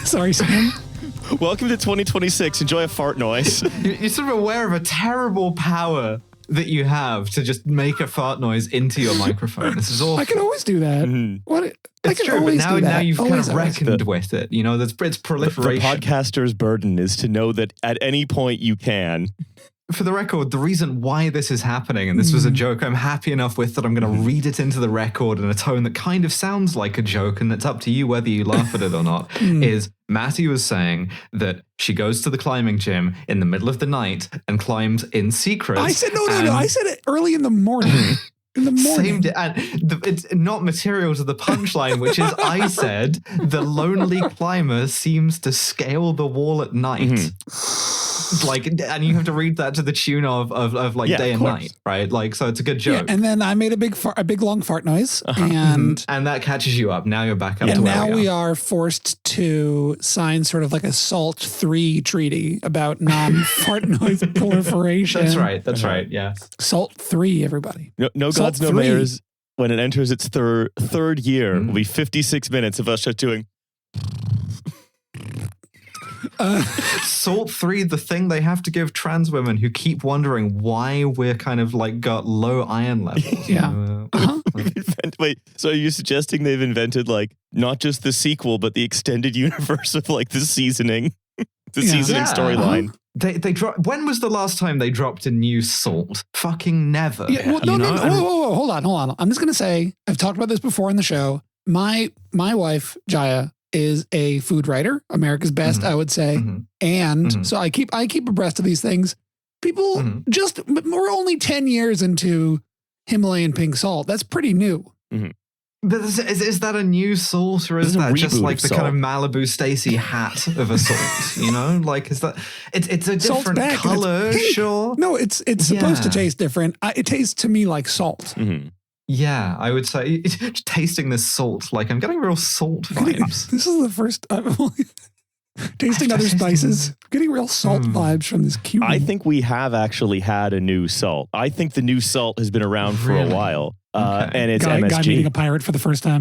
Sorry, Sam. Welcome to 2026. Enjoy a fart noise. You're sort of aware of a terrible power that you have to just make a fart noise into your microphone. This is awful. I can always do that. Mm-hmm. It's true, but now you've kind of reckoned with it. You know, it's proliferation. The podcaster's burden is to know that at any point you can. For the record, the reason why this is happening, and this was a joke I'm happy enough with that I'm going to read it into the record in a tone that kind of sounds like a joke, and it's up to you whether you laugh at it or not, is Matty was saying that she goes to the climbing gym in the middle of the night and climbs in secret. I said, no. I said it early in the morning. In the morning. It's not material to the punchline, which is I said the lonely climber seems to scale the wall at night. Like, and you have to read that to the tune of day and night, right? Like, so it's a good joke. Yeah, and then I made a big long fart noise, and that catches you up. Now you're back up. And to where now we are forced to sign sort of like a SALT 3 treaty about non-fart noise proliferation. That's right. Yeah. SALT 3, everybody. No SALT gods, no 3. mayors. When it enters its third year, will be 56 minutes of us just doing. SALT 3, the thing they have to give trans women who keep wondering why we're kind of like got low iron levels. Yeah. Wait, so are you suggesting they've invented like not just the sequel, but the extended universe of like the seasoning, storyline? They drop. When was the last time they dropped a new SALT? Fucking never. Yeah, well, no. Whoa, hold on. I'm just gonna say I've talked about this before in the show. My wife Jaya is a food writer, America's Best, I would say, and so I keep abreast of these things. People we're only 10 years into Himalayan pink salt. That's pretty new. But is that a new salt, or is that just like the kind of Malibu Stacy hat of a salt? You know, like is that it's a different color? Sure. No, it's supposed to taste different. It tastes to me like salt. Yeah, I would say tasting this salt, like I'm getting real salt vibes. This is the first tasting other spices, getting real salt vibes from this cumin. I think we have actually had a new salt. I think the new salt has been around for a while. And it's MSG. Guy meeting a pirate for the first time.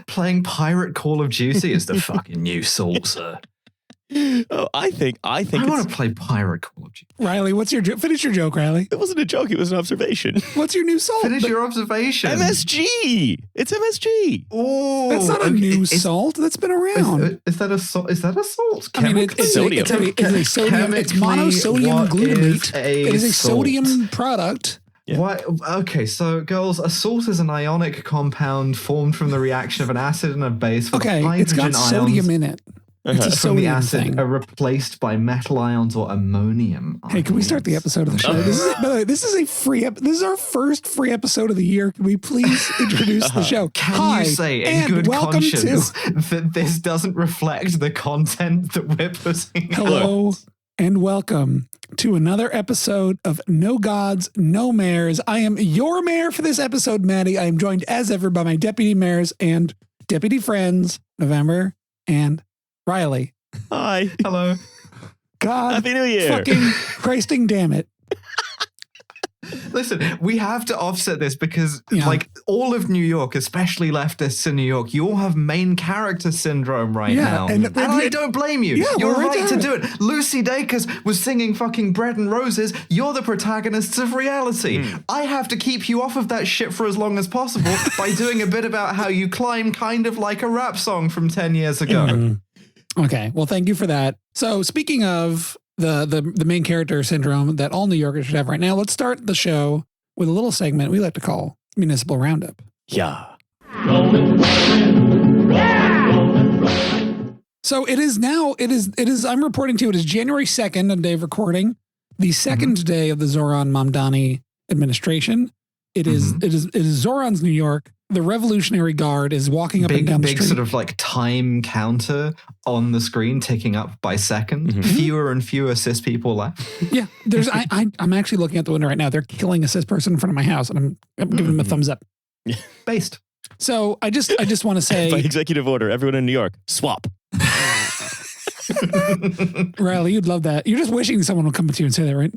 Playing Pirate Call of Duty is the fucking new salt, sir. Oh, I think I want to play Pirate Call of Duty. Riley, finish your joke, Riley. It wasn't a joke, it was an observation. What's your new salt? Finish your observation. MSG. It's MSG. Oh, that's not a new salt. That's been around. Is that a salt? Is that a salt? I mean, it's sodium. It's sodium. It's monosodium glutamate. It is a sodium product. Yeah. What? Okay, so girls, a salt is an ionic compound formed from the reaction of an acid and a base. It's got sodium in it. It's a from the sodium acid thing. are replaced by metal ions or ammonium ions. Hey, can we start the episode of the show? By the way, this is a free. This is our first free episode of the year. Can we please introduce the show? Can you say in good conscience that this doesn't reflect the content that we're putting? Hello and welcome to another episode of No Gods, No Mayors. I am your mayor for this episode, Maddie. I am joined as ever by my deputy mayors and deputy friends, November and Riley. Hi. Hello. God. Happy New Year. Fucking Christing damn it. Listen, we have to offset this because like all of New York, especially leftists in New York, you all have main character syndrome right now. And I don't blame you. Yeah, you're right to do it. Lucy Dacus was singing fucking Bread and Roses. You're the protagonists of reality. I have to keep you off of that shit for as long as possible by doing a bit about how you climb kind of like a rap song from 10 years ago. Okay, well, thank you for that. So speaking of the main character syndrome that all New Yorkers should have right now, let's start the show with a little segment we like to call Municipal Roundup. Yeah. So it is, I'm reporting to you, it is January 2nd, on day of recording, the second day of the Zoran Mamdani administration. It is Zoran's New York. The Revolutionary Guard is walking up and down the street. Big sort of like time counter on the screen ticking up by second. Fewer and fewer cis people left. Yeah, I'm actually looking at the window right now. They're killing a cis person in front of my house, and I'm giving them a thumbs up. Based. So I just want to say, by executive order, everyone in New York, swap. Riley, you'd love that. You're just wishing someone would come to you and say that, right?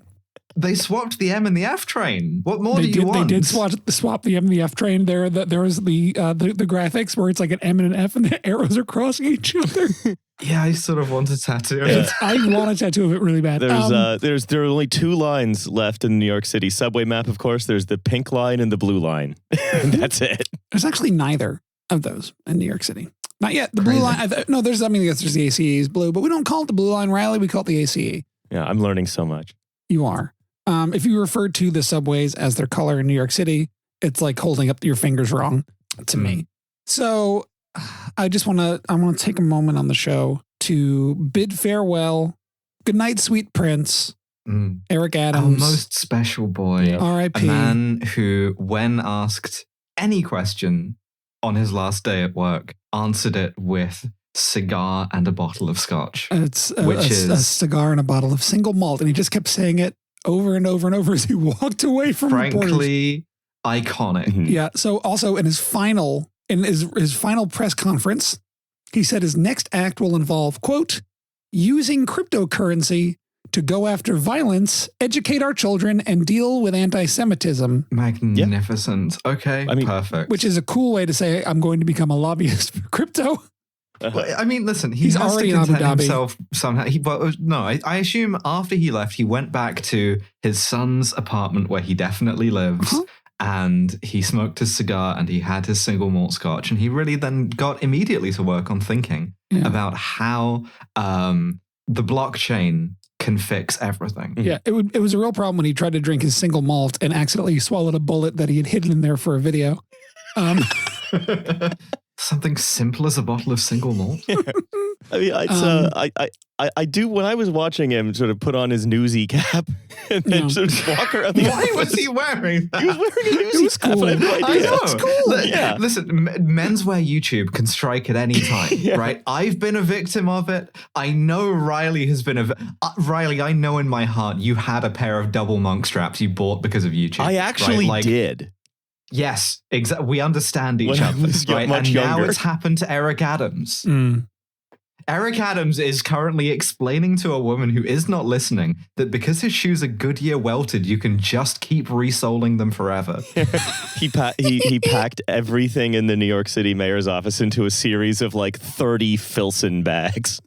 They swapped the M and the F train. What more do you want? They did swap the M and the F train. There was the graphics where it's like an M and an F and the arrows are crossing each other. Yeah, I sort of want a tattoo. Yeah. I want a tattoo of it really bad. There are only two lines left in New York City subway map. Of course, there's the pink line and the blue line. That's it. There's actually neither of those in New York City. Not yet. The blue line. There's the ACE is blue, but we don't call it the blue line, Riley. We call it the ACE. Yeah, I'm learning so much. You are. If you refer to the subways as their color in New York City, it's like holding up your fingers wrong to me. So I want to take a moment on the show to bid farewell. Good night, sweet Prince. Eric Adams. Our most special boy. R.I.P. A man who, when asked any question on his last day at work, answered it with cigar and a bottle of scotch. It's a cigar and a bottle of single malt. And he just kept saying it over and over and over as he walked away from frankly iconic. Yeah. So also in his final press conference, he said his next act will involve, quote, using cryptocurrency to go after violence, educate our children, and deal with anti-Semitism. Magnificent. Yeah. Okay, perfect. Which is a cool way to say I'm going to become a lobbyist for crypto. Well, I mean, listen, he's already to content himself somehow. I assume after he left, he went back to his son's apartment where he definitely lives. And he smoked his cigar and he had his single malt scotch. And he really then got immediately to work on thinking about how the blockchain can fix everything. Yeah, it was a real problem when he tried to drink his single malt and accidentally swallowed a bullet that he had hidden in there for a video. Something simple as a bottle of single malt. I mean, I do, when I was watching him sort of put on his newsy cap and then sort of walk around. Why was he wearing that? He was wearing a newsy cap. Cool. I have no idea. I know. It's cool. Yeah. Listen, menswear YouTube can strike at any time, right? I've been a victim of it. I know Riley has been Riley, I know in my heart you had a pair of double monk straps you bought because of YouTube. I actually did. Yes, exactly. We understand each other, right? Much and younger. now it's happened to Eric Adams. Eric Adams is currently explaining to a woman who is not listening that because his shoes are Goodyear welted, you can just keep resoling them forever. He packed everything in the New York City mayor's office into a series of like 30 Filson bags.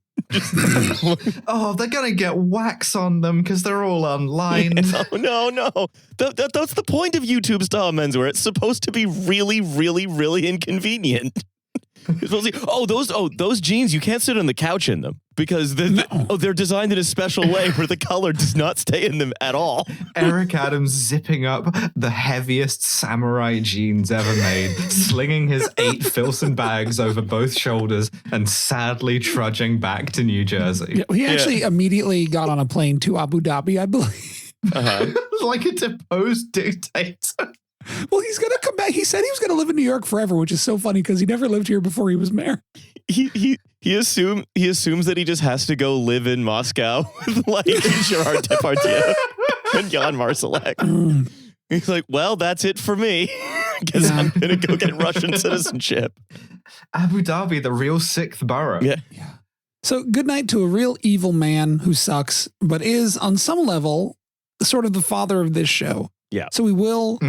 Oh, they're gonna get wax on them because they're all unlined. No. That's the point of YouTube style menswear. It's supposed to be really, really, really inconvenient. Those jeans, you can't sit on the couch in them because they're designed in a special way where the color does not stay in them at all. Eric Adams zipping up the heaviest samurai jeans ever made, slinging his 8 Filson bags over both shoulders and sadly trudging back to New Jersey. Yeah, he actually immediately got on a plane to Abu Dhabi, I believe. Like a deposed dictator. Well, he's going to come back. He said he was going to live in New York forever, which is so funny because he never lived here before he was mayor. He assumes that he just has to go live in Moscow with like Gerard Depardieu and Jan Marsalek. He's like, well, that's it for me. Guess I'm going to go get Russian citizenship. Abu Dhabi, the real 6th borough. Yeah. So good night to a real evil man who sucks, but is on some level sort of the father of this show. Yeah. So we will...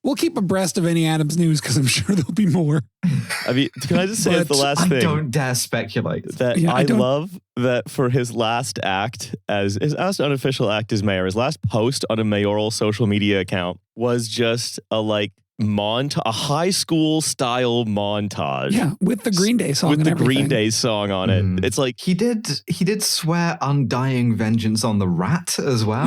We'll keep abreast of any Adams news because I'm sure there'll be more. I mean, can I just say the last thing? I don't dare speculate. That I love that for his last act, as his last unofficial act as mayor, his last post on a mayoral social media account was just a high school style montage. Yeah, with the Green Day song. With and the everything. Green Day song on it. It's like he did swear undying vengeance on the rat as well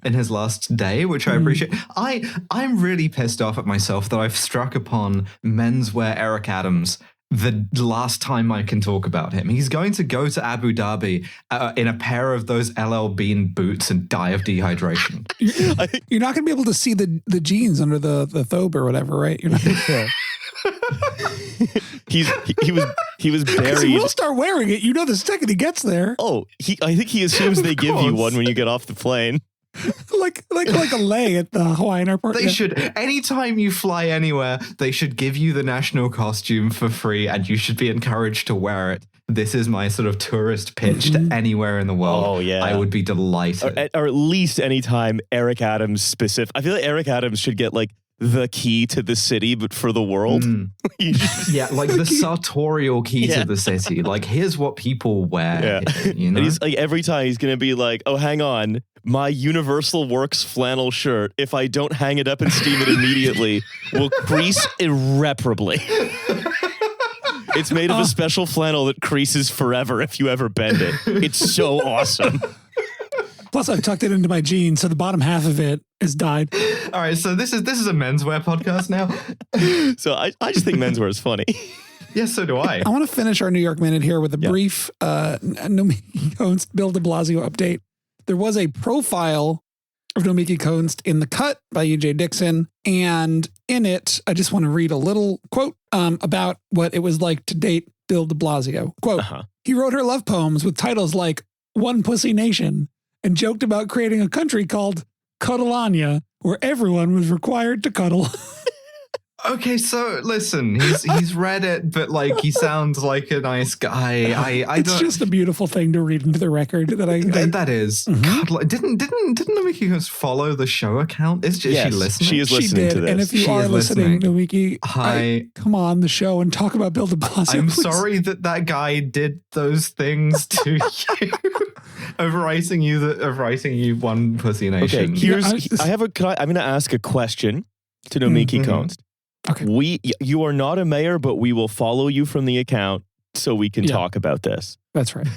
in his last day, which I appreciate. I'm really pissed off at myself that I've struck upon menswear Eric Adams the last time I can talk about him. He's going to go to Abu Dhabi in a pair of those LL Bean boots and die of dehydration. You're not going to be able to see the jeans under the thobe or whatever, right? You're not. He was buried. He will start wearing it. You know, the second he gets there. Oh, I think he assumes they give you one when you get off the plane. like a lei at the Hawaiian airport. They should, anytime you fly anywhere, they should give you the national costume for free and you should be encouraged to wear it. this is my sort of tourist pitch to anywhere in the world, Oh, yeah. I would be delighted. Or at least anytime Eric Adams specific. I feel like Eric Adams should get like the key to the city, but for the world. Yeah, like the sartorial key to the city. Like, here's what people wear. Here, you know? And he's like, every time he's going to be like, oh, hang on, my Universal Works flannel shirt, if I don't hang it up and steam it immediately, will crease irreparably. It's made of a special flannel that creases forever if you ever bend it. It's so awesome. Plus, I've tucked it into my jeans, so the bottom half of it is dyed. All right, so this is a menswear podcast now. So I just think menswear is funny. Yes, so do I. I want to finish our New York Minute here with a brief Nomiki Konst Bill de Blasio update. There was a profile of Nomiki Konst in The Cut by E.J. Dixon, and in it, I just want to read a little quote about what it was like to date Bill de Blasio. Quote, he wrote her love poems with titles like One Pussy Nation, and joked about creating a country called Cuddleania, where everyone was required to cuddle. Okay, so listen, he's read it, but like he sounds like a nice guy. It's just a beautiful thing to read into the record that that is. God, didn't Nomiki Konst follow the show account? Is she listening? She is listening to this. And if you are listening, Nomiki, come on the show and talk about Bill de Blasio. I'm please. Sorry that guy did those things to you. Of writing you One Pussy Nation. Okay, I'm going to ask a question to Nomiki Konst. Okay. You are not a mayor, but we will follow you from the account so we can talk about this. That's right.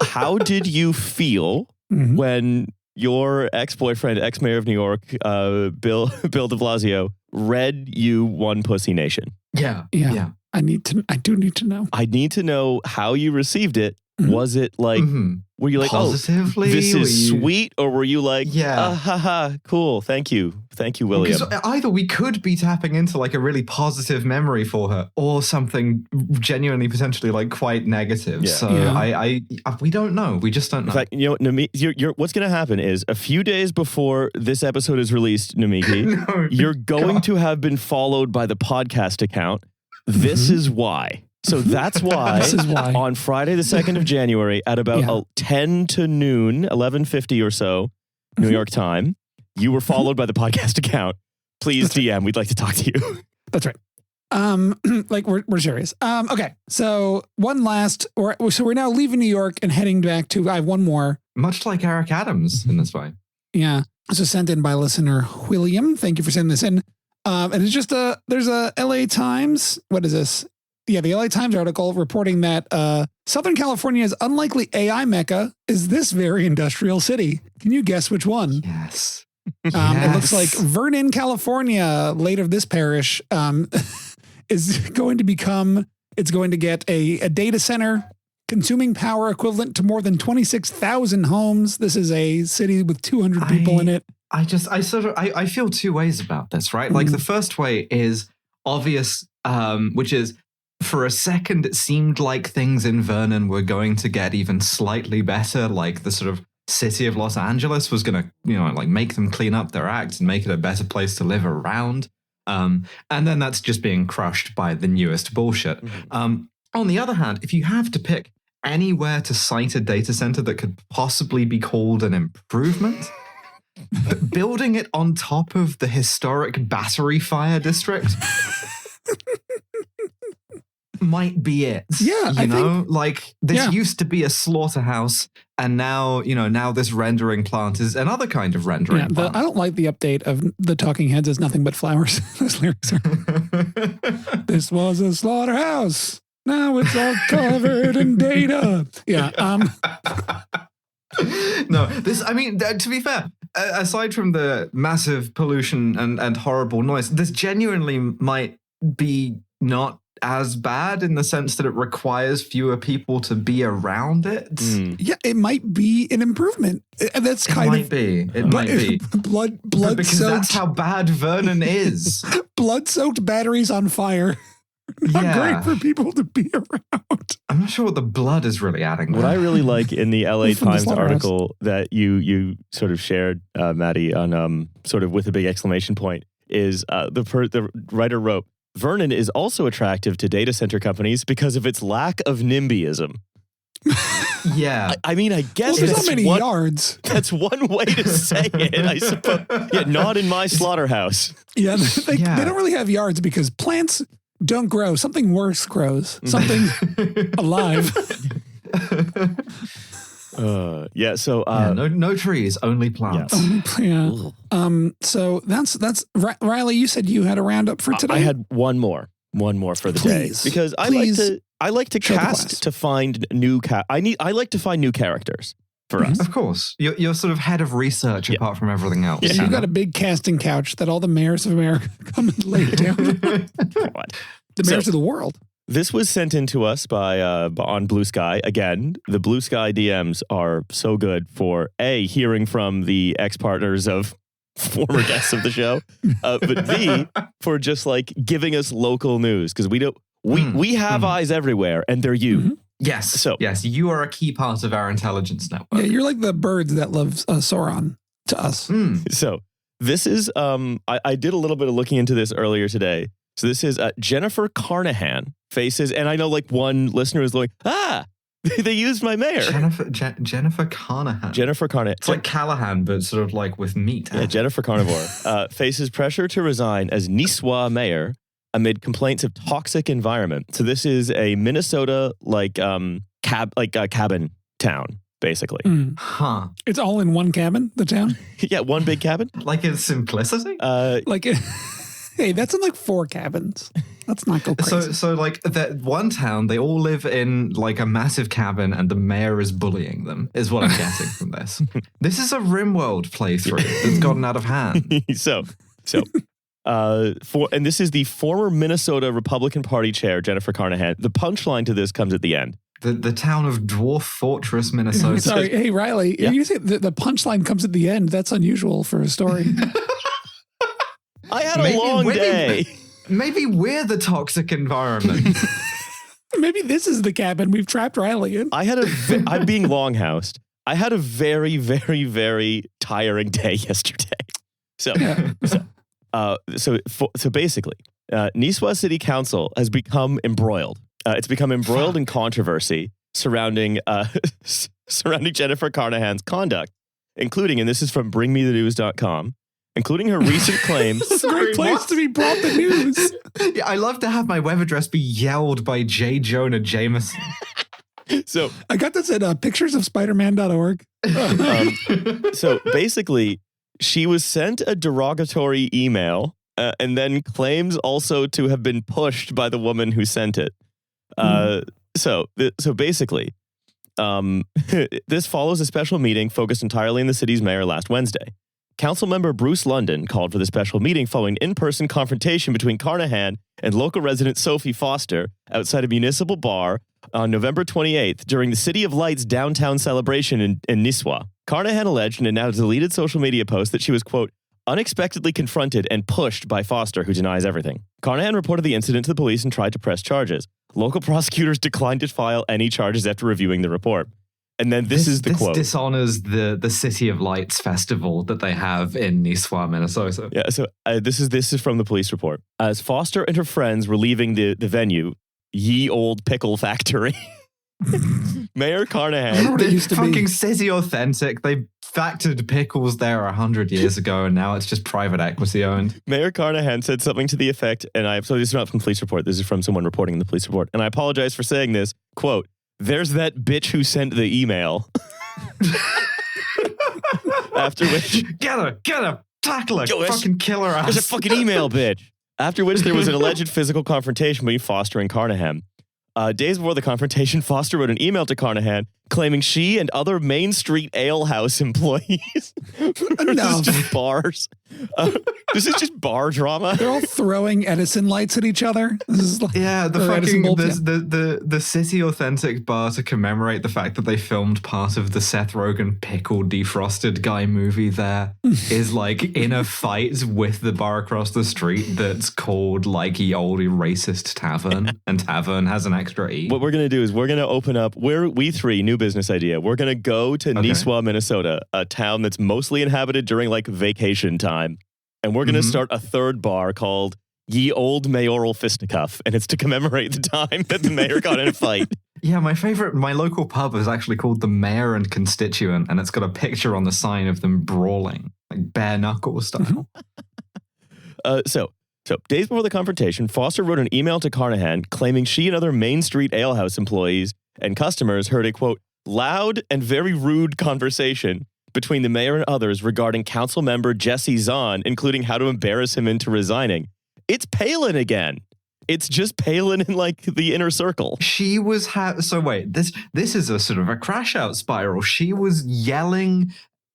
How did you feel when your ex-boyfriend, ex-mayor of New York, Bill de Blasio, read you One Pussy Nation? Yeah. I do need to know. I need to know how you received it. Was it like, were you like, positively? This is sweet? Or were you like, yeah, cool. Thank you, William. Because either we could be tapping into like a really positive memory for her or something genuinely potentially like quite negative. Yeah. So we don't know. We just don't know. In fact, you know, what's going to happen is a few days before this episode is released, Nomiki, you're going to have been followed by the podcast account. This is why. So that's why, on Friday, the 2nd of January at about 10 to noon, 11:50 or so, New York time, you were followed by the podcast account. Please DM. We'd like to talk to you. That's right. Like we're serious. Okay. So we're now leaving New York and heading back to, I have one more. Much like Eric Adams in this way. Yeah. This was sent in by listener William. Thank you for sending this in. And it's just there's a LA Times. What is this? Yeah, the LA Times article reporting that Southern California's unlikely AI mecca is this very industrial city. Can you guess which one? Yes. It looks like Vernon, California, late of this parish, is going to get a data center consuming power equivalent to more than 26,000 homes. This is a city with 200 people in it. I feel two ways about this, right? Like the first way is obvious, which is, for a second, it seemed like things in Vernon were going to get even slightly better. Like the sort of city of Los Angeles was going to, like make them clean up their act and make it a better place to live around. And then that's just being crushed by the newest bullshit. On the other hand, if you have to pick anywhere to site a data center that could possibly be called an improvement, building it on top of the historic Battery Fire District might be it. Yeah, I think, like this used to be a slaughterhouse, and now this rendering plant is another kind of rendering plant. I don't like the update of the Talking Heads as nothing but flowers. Those lyrics are. This was a slaughterhouse. Now it's all covered in data. Yeah. No, to be fair, aside from the massive pollution and horrible noise, this genuinely might be not as bad in the sense that it requires fewer people to be around it. Yeah, it might be an improvement. That's kind of it might be blood because that's how bad Vernon is. Blood-soaked batteries on fire. Not great for people to be around. I'm not sure what the blood is really adding. What I really like in the LA Times article that you sort of shared, Maddie, on sort of with a big exclamation point, is the writer wrote, Vernon is also attractive to data center companies because of its lack of NIMBYism. Yeah. I mean, I guess there's so many yards. That's one way to say it, I suppose. Yeah, not in my slaughterhouse. Yeah, they don't really have yards because plants don't grow. Something worse grows. Something alive. No trees, only plants. So that's Riley. You said you had a roundup for today. I had one more for the day because I like to cast to find new I like to find new characters for us. Of course, you're sort of head of research apart from everything else. Yeah, you've got a big casting couch that all the mayors of America come and lay down. The mayors of the world. This was sent in to us by on Blue Sky. Again, the Blue Sky DMs are so good for hearing from the ex-partners of former guests of the show, but B, for just like giving us local news because we have eyes everywhere and they're you. Mm-hmm. Yes, you are a key part of our intelligence network. Yeah, you're like the birds that love Sauron to us. So this is I did a little bit of looking into this earlier today. So this is Jennifer Carnahan faces, and I know like one listener is like, they used my mayor. Jennifer Carnahan. Jennifer Carnahan. It's like Callahan, but sort of like with meat. Yeah, Jennifer Carnivore faces pressure to resign as Niçois mayor amid complaints of toxic environment. So this is a Minnesota cabin town, basically. Huh. It's all in one cabin, the town? Yeah, one big cabin. Like in simplicity? Hey, that's in like 4 cabins. Let's not go crazy. So like that one town, they all live in like a massive cabin and the mayor is bullying them, is what I'm getting from this. This is a RimWorld playthrough that's gotten out of hand. And this is the former Minnesota Republican Party chair, Jennifer Carnahan. The punchline to this comes at the end. The town of Dwarf Fortress, Minnesota. Sorry, hey, Riley, you say the punchline comes at the end. That's unusual for a story. I had a long day. Maybe we're the toxic environment. Maybe this is the cabin we've trapped Riley in. I'm being longhoused. I had a very, very, very tiring day yesterday. So basically, Niçois City Council has become embroiled. It's become embroiled in controversy surrounding Jennifer Carnahan's conduct, including, and this is from bringmethenews.com, including her recent claim. This is a great place to be brought the news. Yeah, I love to have my web address be yelled by J. Jonah Jameson. So I got this at picturesofspiderman.org. So basically, she was sent a derogatory email and then claims also to have been pushed by the woman who sent it. So basically, this follows a special meeting focused entirely on the city's mayor last Wednesday. Councilmember Bruce London called for the special meeting following in-person confrontation between Carnahan and local resident Sophie Foster outside a municipal bar on November 28th during the City of Lights downtown celebration in Niçois. Carnahan alleged in a now deleted social media post that she was, quote, unexpectedly confronted and pushed by Foster, who denies everything. Carnahan reported the incident to the police and tried to press charges. Local prosecutors declined to file any charges after reviewing the report. And then this is the quote. This dishonors the City of Lights festival that they have in Niçois, Minnesota. Yeah, so this is from the police report. As Foster and her friends were leaving the venue, Ye Old Pickle Factory, Mayor Carnahan. It used to fucking City Authentic. They factored pickles there 100 years ago, and now it's just private equity owned. Mayor Carnahan said something to the effect, so this is not from police report. This is from someone reporting in the police report. And I apologize for saying this. Quote, there's that bitch who sent the email. After which... Get her, tackle her, fucking kill her ass. There's a fucking email, bitch. After which there was an alleged physical confrontation between Foster and Carnahan. Days before the confrontation, Foster wrote an email to Carnahan claiming she and other Main Street Ale House employees. This is just bars. This is just bar drama. They're all throwing Edison lights at each other. This is like, the City Authentic bar to commemorate the fact that they filmed part of the Seth Rogen pickle defrosted guy movie there is like in a fight with the bar across the street that's called like Ye Olde Racist Tavern, and Tavern has an extra E. What we're going to do is we're going to open up, we three, new business idea. We're going to go to Niçois, Minnesota, a town that's mostly inhabited during like vacation time. And we're going to start a third bar called Ye Old Mayoral Fisticuff, and it's to commemorate the time that the mayor got in a fight. Yeah, my local pub is actually called the Mayor and Constituent, and it's got a picture on the sign of them brawling, like bare knuckle style. So days before the confrontation, Foster wrote an email to Carnahan claiming she and other Main Street alehouse employees and customers heard a, quote, loud and very rude conversation between the mayor and others regarding council member Jesse Zahn, including how to embarrass him into resigning. It's Palin again. It's just Palin in like the inner circle. She was so wait, this is a sort of a crash out spiral. She was yelling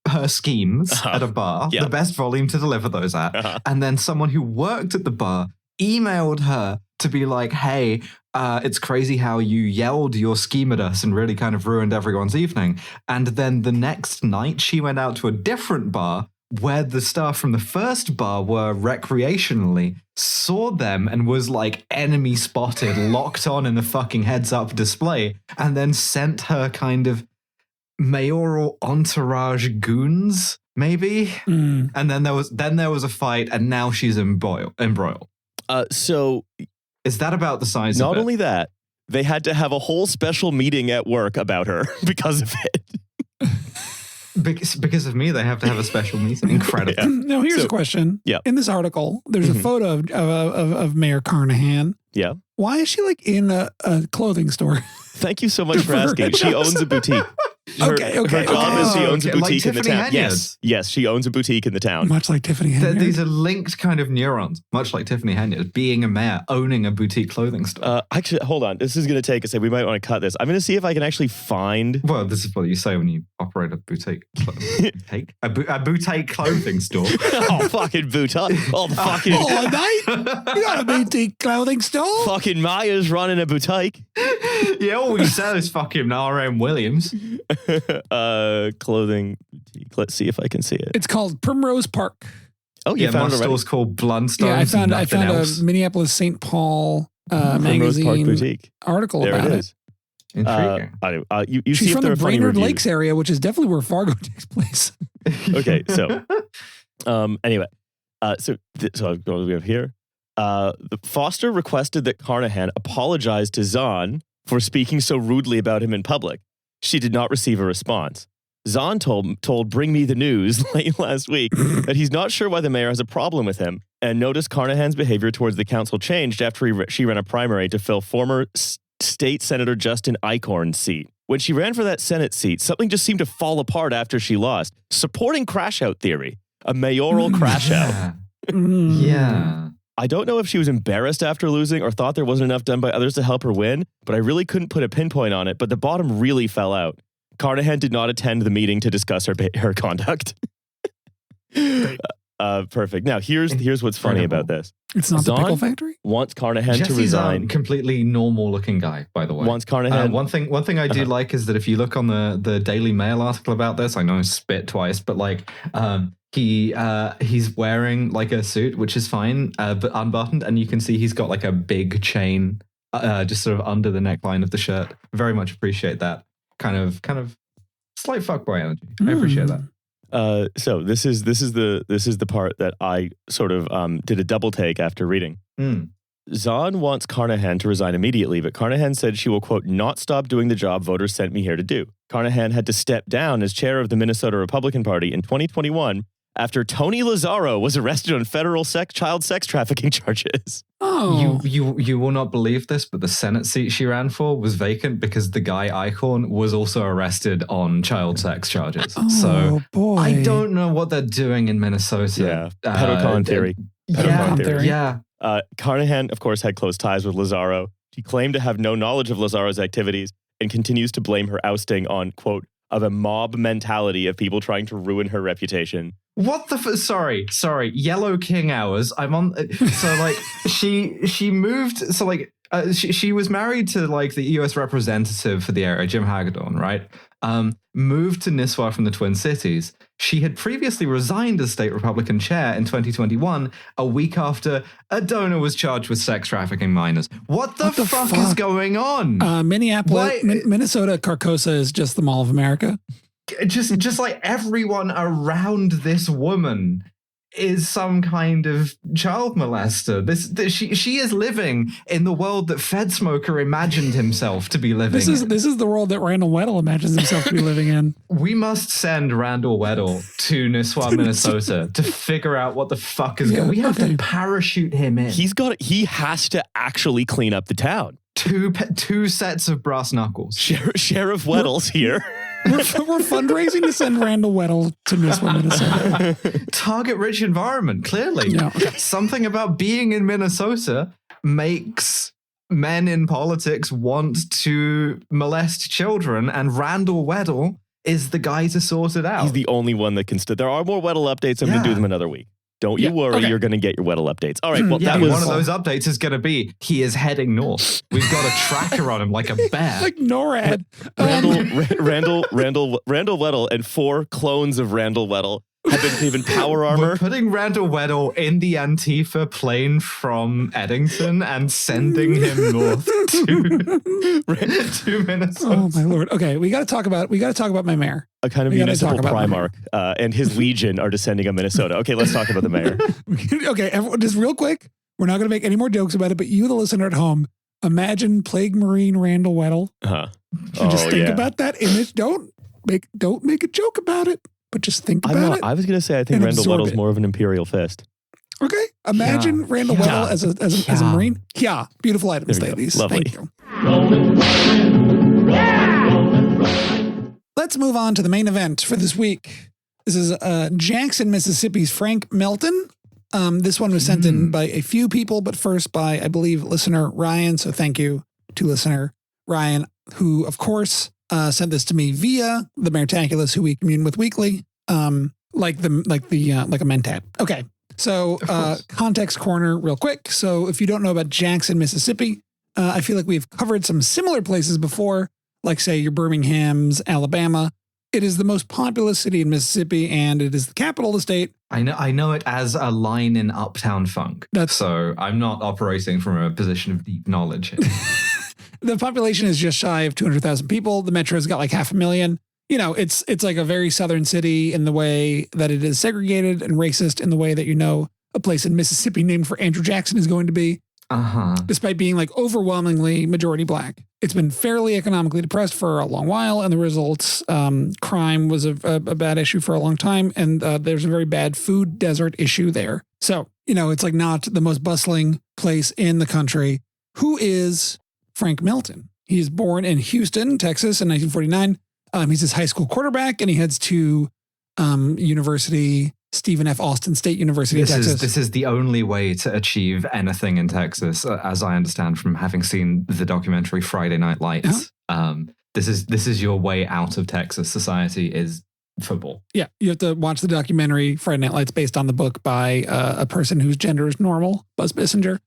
her schemes at a bar, the best volume to deliver those at, and then someone who worked at the bar emailed her to be like, hey, it's crazy how you yelled your scheme at us and really kind of ruined everyone's evening. And then the next night she went out to a different bar where the staff from the first bar were recreationally, saw them and was like enemy spotted, locked on in the fucking heads up display, and then sent her kind of mayoral entourage goons, maybe. And then there was a fight, and now she's embroiled. So is that about the size of it? Not only that, they had to have a whole special meeting at work about her because of it. Because of me, they have to have a special meeting. Incredible. Yeah. Now, here's a question. Yeah. In this article, there's a photo of Mayor Carnahan. Yeah. Why is she like in a clothing store? Thank you so much for asking. She owns a boutique. Her job is she owns a boutique in the town. Yes, she owns a boutique in the town. Much like Tiffany Henyard. These are linked kind of neurons, much like Tiffany Henyard, being a mayor, owning a boutique clothing store. Actually, hold on. This is going to take a second. We might want to cut this. I'm going to see if I can actually find... Well, this is what you say when you operate a boutique. A boutique clothing store. Oh, fucking boutique. Oh, the fucking... Oh, mate. You got a boutique clothing store? Fucking Maya's running a boutique. Yeah, all we sell is fucking R.M. Williams. Clothing boutique. Let's see if I can see it. It's called Primrose Park. Oh, you found my it already? store's called Blundstones. Yeah, I found a Minneapolis St. Paul magazine article there about it. it. Is. Intriguing. You She's see from if there the are funny Brainerd reviews. Lakes area, which is definitely where Fargo takes place. Okay, so anyway, so we have here. The Foster requested that Carnahan apologize to Zahn for speaking so rudely about him in public. She did not receive a response. Zahn told Bring Me the News late last week that he's not sure why the mayor has a problem with him, and noticed Carnahan's behavior towards the council changed after she ran a primary to fill former State Senator Justin Eichhorn's seat. When she ran for that Senate seat, something just seemed to fall apart after she lost. Supporting crash out theory, a mayoral crash out. Yeah. I don't know if she was embarrassed after losing or thought there wasn't enough done by others to help her win, but I really couldn't put a pinpoint on it, but the bottom really fell out. Carnahan did not attend the meeting to discuss her conduct. Perfect. Now, here's what's funny about this. It's not Zahn the pickle factory? Wants Carnahan Jesse's to resign. A completely normal looking guy, by the way. Wants Carnahan. One thing I do like is that if you look on the Daily Mail article about this, I know I spit twice, but like he's wearing like a suit, which is fine, but unbuttoned, and you can see he's got like a big chain just sort of under the neckline of the shirt. Very much appreciate that. Kind of slight fuckboy energy. I appreciate that. So this is the part that I sort of did a double take after reading. Zahn wants Carnahan to resign immediately, but Carnahan said she will, quote, not stop doing the job voters sent me here to do. Carnahan had to step down as chair of the Minnesota Republican Party in 2021 after Tony Lazzaro was arrested on federal child sex trafficking charges. Oh. You will not believe this, but the Senate seat she ran for was vacant because the guy Eichhorn was also arrested on child sex charges. Oh, so boy. I don't know what they're doing in Minnesota. Yeah, pedocon theory. Yeah. Carnahan, of course, had close ties with Lazzaro. She claimed to have no knowledge of Lazzaro's activities and continues to blame her ousting on, quote, of a mob mentality of people trying to ruin her reputation. What the sorry, Yellow King hours. I'm on. So like she moved. So like she was married to like the U.S. representative for the area, Jim Hagedorn, right? Moved to Nisswa from the Twin Cities. She had previously resigned as state Republican chair in 2021, a week after a donor was charged with sex trafficking minors. What the fuck is going on? Minneapolis, Minnesota, Carcosa is just the Mall of America. Just like everyone around this woman is some kind of child molester. She is living in the world that Fed Smoker imagined himself to be living in. This is the world that Randall Weddle imagines himself to be living in. We must send Randall Weddle to Nisswa, Minnesota to figure out what the fuck is going on. We have to parachute him in. He has to actually clean up the town. Two sets of brass knuckles. Sheriff Weddle's here. We're fundraising to send Randall Weddle to Nisswa, Minnesota. Target-rich environment, clearly. Yeah, okay. Something about being in Minnesota makes men in politics want to molest children, and Randall Weddle is the guy to sort it out. He's the only one that can... There are more Weddle updates. I'm going to do them another week. Don't you worry, you're going to get your Weddle updates. All right, well, that was... one of those updates is going to be, he is heading north. We've got a tracker on him like a bear. Like NORAD. Randall Weddle and 4 clones of Randall Weddle have been given power armor. We're putting Randall Weddle in the Antifa plane from Eddington and sending him north to Minnesota. Oh my Lord. Okay, we got to talk about my mayor. A kind of municipal Primarch and his legion are descending on Minnesota. Okay, let's talk about the mayor. Okay, everyone, just real quick. We're not going to make any more jokes about it, but you, the listener at home, imagine Plague Marine Randall Weddle. Just think about that image. Don't make a joke about it, but just think about it. I was going to say I think Randall Weddle's more of an imperial fist. Okay, imagine Randall Weddle as a Marine. Yeah, beautiful items, ladies. Lovely. Thank you. Let's move on to the main event for this week. This is Jackson, Mississippi's Frank Melton. This one was sent in by a few people, but first by, I believe, listener Ryan. So thank you to listener Ryan, who, of course, sent this to me via the Mayortaculous, who we commune with weekly, like a mentat. Okay, so context corner real quick. So if you don't know about Jackson, Mississippi, I feel like we've covered some similar places before, like, say, your Birmingham's, Alabama. It is the most populous city in Mississippi, and it is the capital of the state. I know it as a line in Uptown Funk. So I'm not operating from a position of deep knowledge here. The population is just shy of 200,000 people. The metro's got like 500,000. You know, it's like a very southern city in the way that it is segregated and racist in the way that, you know, a place in Mississippi named for Andrew Jackson is going to be. Despite being like overwhelmingly majority black. It's been fairly economically depressed for a long while, and the results, crime was a bad issue for a long time, and there's a very bad food desert issue there. So, you know, it's like not the most bustling place in the country. Who is Frank Melton? He is born in Houston, Texas in 1949. He's his high school quarterback, and he heads to University Stephen F. Austin State University in Texas. This is the only way to achieve anything in Texas, as I understand from having seen the documentary Friday Night Lights. This is your way out of Texas society is football. Yeah, you have to watch the documentary Friday Night Lights based on the book by a person whose gender is normal, Buzz Bissinger.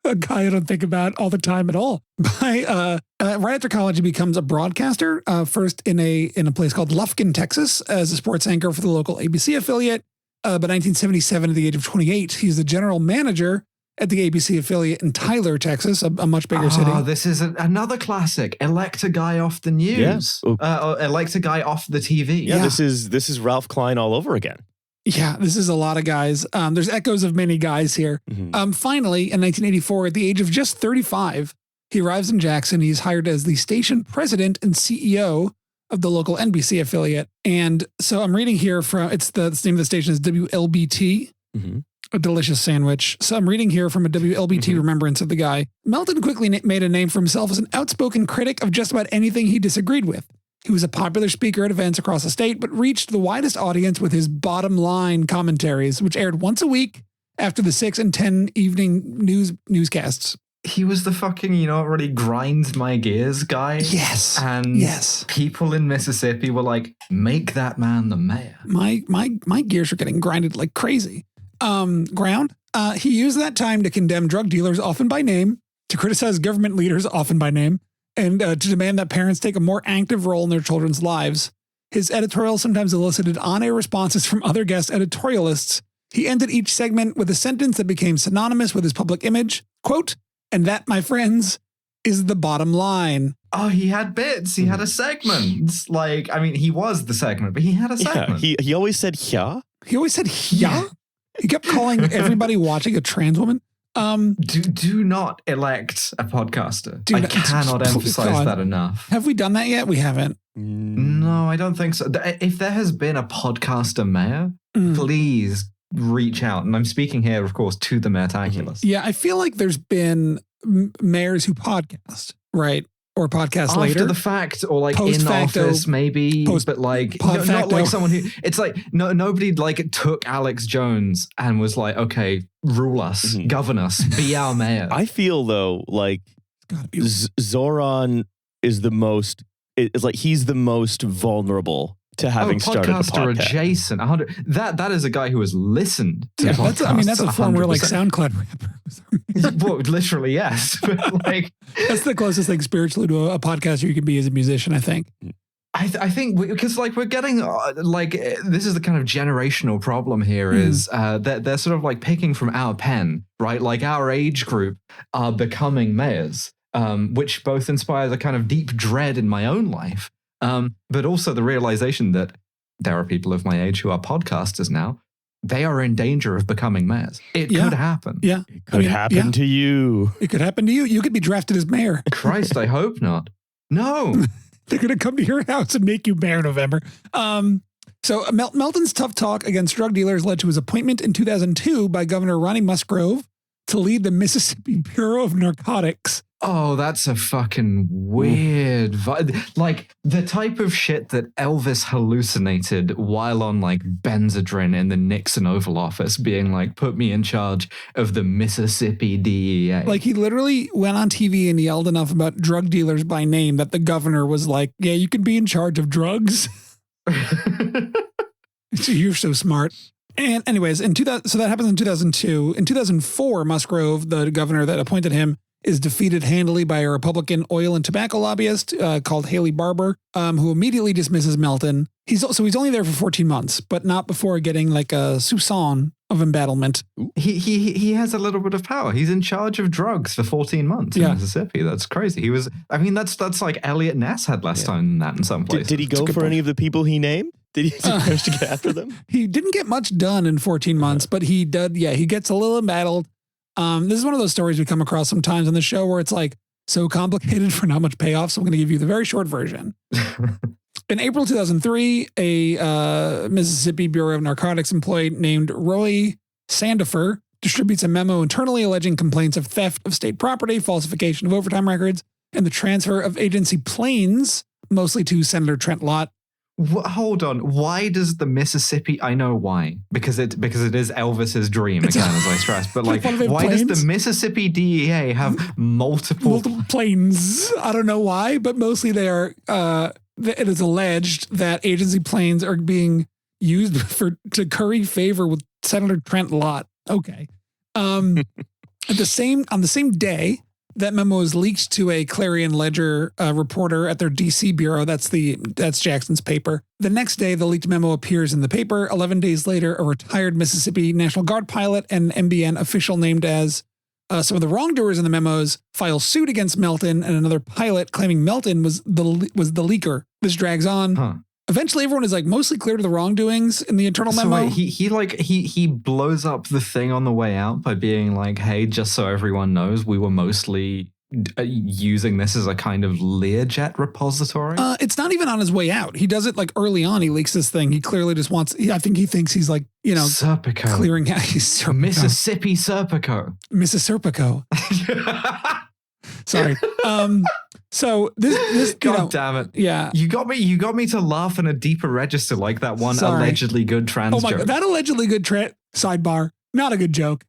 A guy I don't think about all the time at all. Right after college, he becomes a broadcaster, first in a place called Lufkin, Texas, as a sports anchor for the local ABC affiliate. By 1977, at the age of 28, he's the general manager at the ABC affiliate in Tyler, Texas, a much bigger city. Oh, this is another classic. Elect a guy off the news. Yeah. Elect a guy off the TV. Yeah, this is Ralph Klein all over again. Yeah, this is a lot of guys. There's echoes of many guys here. Finally, in 1984, at the age of just 35, he arrives in Jackson. He's hired as the station president and CEO of the local NBC affiliate. And so I'm reading here from, the name of the station is WLBT, a delicious sandwich. So I'm reading here from a WLBT remembrance of the guy. Melton quickly made a name for himself as an outspoken critic of just about anything he disagreed with. He was a popular speaker at events across the state, but reached the widest audience with his bottom line commentaries, which aired once a week after the 6 and 10 evening newscasts. He was the fucking, you know, really grinds my gears guy. Yes. And people in Mississippi were like, make that man the mayor. My gears are getting grinded like crazy. He used that time to condemn drug dealers, often by name, to criticize government leaders, often by name, and to demand that parents take a more active role in their children's lives. His editorials sometimes elicited on-air responses from other guest editorialists. He ended each segment with a sentence that became synonymous with his public image. Quote, "And that, my friends, is the bottom line." Oh, he had bits. He had a segment. Like, I mean, he was the segment, but he had a segment. Yeah, he always said, yeah. He always said yeah. He kept calling everybody watching a trans woman. Do not elect a podcaster. I cannot emphasize that enough. Have we done that yet? We haven't. No, I don't think so. If there has been a podcaster mayor, please reach out. And I'm speaking here, of course, to the Mayortaculous. Yeah, I feel like there's been mayors who podcast, right? Or podcast after later. The fact, or like Post in facto, office, maybe, but like not like someone who. It's like nobody like took Alex Jones and was like, okay, rule us, govern us, be our mayor. I feel though like Zoran is the most. It's like he's the most vulnerable to having started a podcast. Adjacent, 100. That is a guy who has listened to podcasts. That's a former like SoundCloud rapper. Well, literally, yes. But like that's the closest thing spiritually to a podcaster you can be as a musician, I think. I think because like we're getting like this is the kind of generational problem here is that they're sort of like picking from our pen, right? Like our age group are becoming mayors, which both inspires a kind of deep dread in my own life. But also the realization that there are people of my age who are podcasters now. They are in danger of becoming mayors. It could happen. Yeah. It could happen to you. It could happen to you. You could be drafted as mayor. Christ, I hope not. No. They're going to come to your house and make you mayor in November. So Melton's tough talk against drug dealers led to his appointment in 2002 by Governor Ronnie Musgrove to lead the Mississippi Bureau of Narcotics. Oh, that's a fucking weird vibe. Like the type of shit that Elvis hallucinated while on like Benzedrine in the Nixon Oval Office, being like, put me in charge of the Mississippi DEA. Like he literally went on TV and yelled enough about drug dealers by name that the governor was like, yeah, you can be in charge of drugs. So you're so smart. And anyways, so that happens in 2002. In 2004, Musgrove, the governor that appointed him, is defeated handily by a Republican oil and tobacco lobbyist called Haley Barbour, who immediately dismisses Melton. He's only there for 14 months, but not before getting like a soupçon of embattlement. He has a little bit of power. He's in charge of drugs for 14 months in Mississippi. That's crazy. That's like Elliot Ness had less time than that in some places. Did he go for any of the people he named? Did he manage to get after them? He didn't get much done in 14 months, but he did. Yeah, he gets a little embattled. This is one of those stories we come across sometimes on the show where it's like so complicated for not much payoff. So I'm going to give you the very short version. In April 2003, a Mississippi Bureau of Narcotics employee named Roy Sandifer distributes a memo internally alleging complaints of theft of state property, falsification of overtime records, and the transfer of agency planes, mostly to Senator Trent Lott. Hold on. Why does the Mississippi? I know why. Because it is Elvis's dream again, as I stress. But like, why does the Mississippi DEA have multiple planes? I don't know why, but mostly they are. It is alleged that agency planes are being used to curry favor with Senator Trent Lott. Okay. On the same day, that memo was leaked to a Clarion Ledger reporter at their DC bureau. That's Jackson's paper. The next day, the leaked memo appears in the paper. 11 days later, a retired Mississippi National Guard pilot and MBN official named as some of the wrongdoers in the memos file suit against Melton and another pilot claiming Melton was the leaker. This drags on. Huh. Eventually, everyone is like mostly clear to the wrongdoings in the internal memo. So he blows up the thing on the way out by being like, "Hey, just so everyone knows, we were mostly using this as a kind of Learjet repository." It's not even on his way out. He does it like early on. He leaks this thing. He clearly just wants. I think he thinks he's like Serpico. Clearing out. Serpico. Mississippi Serpico. Mississippi. Sorry. So this God damn it. Yeah. You got me to laugh in a deeper register like that one allegedly good trans joke. God, that allegedly good sidebar. Not a good joke.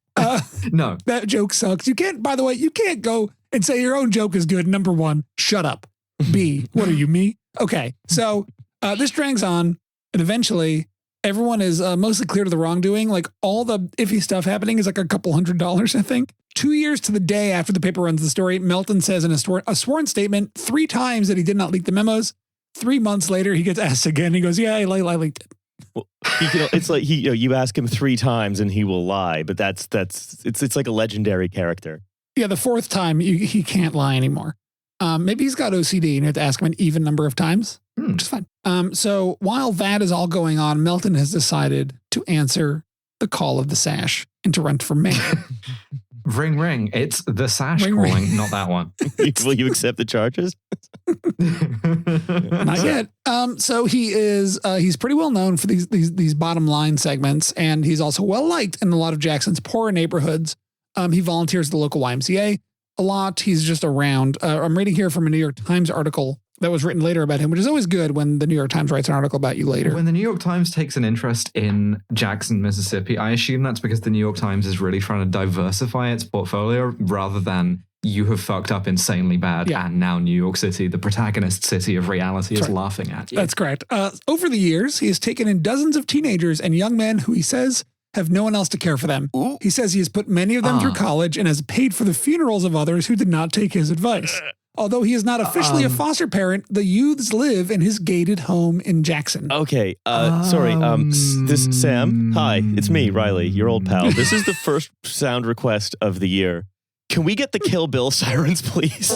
No. That joke sucks. You can't go and say your own joke is good. Number one, shut up. B, what are you, me? Okay. So this drags on and eventually everyone is mostly clear to the wrongdoing. Like all the iffy stuff happening is like a couple $100, I think. 2 years to the day after the paper runs the story, Melton says in a sworn statement 3 times that he did not leak the memos. 3 months later, he gets asked again. He goes, yeah, I leaked it. Well, it's like you ask him 3 times and he will lie, but it's like a legendary character. Yeah, the 4th time he can't lie anymore. Maybe he's got OCD and you have to ask him an even number of times. which is fine. So while that is all going on, Melton has decided to answer the call of the sash and to run for mayor. Ring, ring. It's the sash Ring, calling, ring. not that one. Will you accept the charges? Not yet. So he's pretty well known for these bottom line segments, and he's also well liked in a lot of Jackson's poorer neighborhoods. He volunteers at the local YMCA a lot. He's just around. I'm reading here from a New York Times article that was written later about him, which is always good when the New York Times writes an article about you later. When the New York Times takes an interest in Jackson, Mississippi, I assume that's because the New York Times is really trying to diversify its portfolio rather than you have fucked up insanely bad and now New York City, the protagonist city of reality, is laughing at you. That's correct. Over the years, he has taken in dozens of teenagers and young men who he says have no one else to care for them. Ooh. He says he has put many of them through college and has paid for the funerals of others who did not take his advice. Although he is not officially a foster parent, the youths live in his gated home in Jackson. Okay, sorry. This Sam. Hi, it's me, Riley, your old pal. This is the first sound request of the year. Can we get the Kill Bill sirens, please?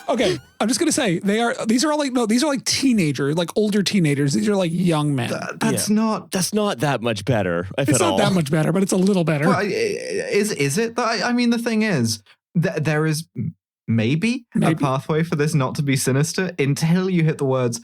Okay, I'm just gonna say these are like teenagers, like older teenagers. These are like young men. That's not that much better. It's not that much better, but it's a little better. Well, is it? I mean, the thing is, there is maybe a pathway for this not to be sinister until you hit the words.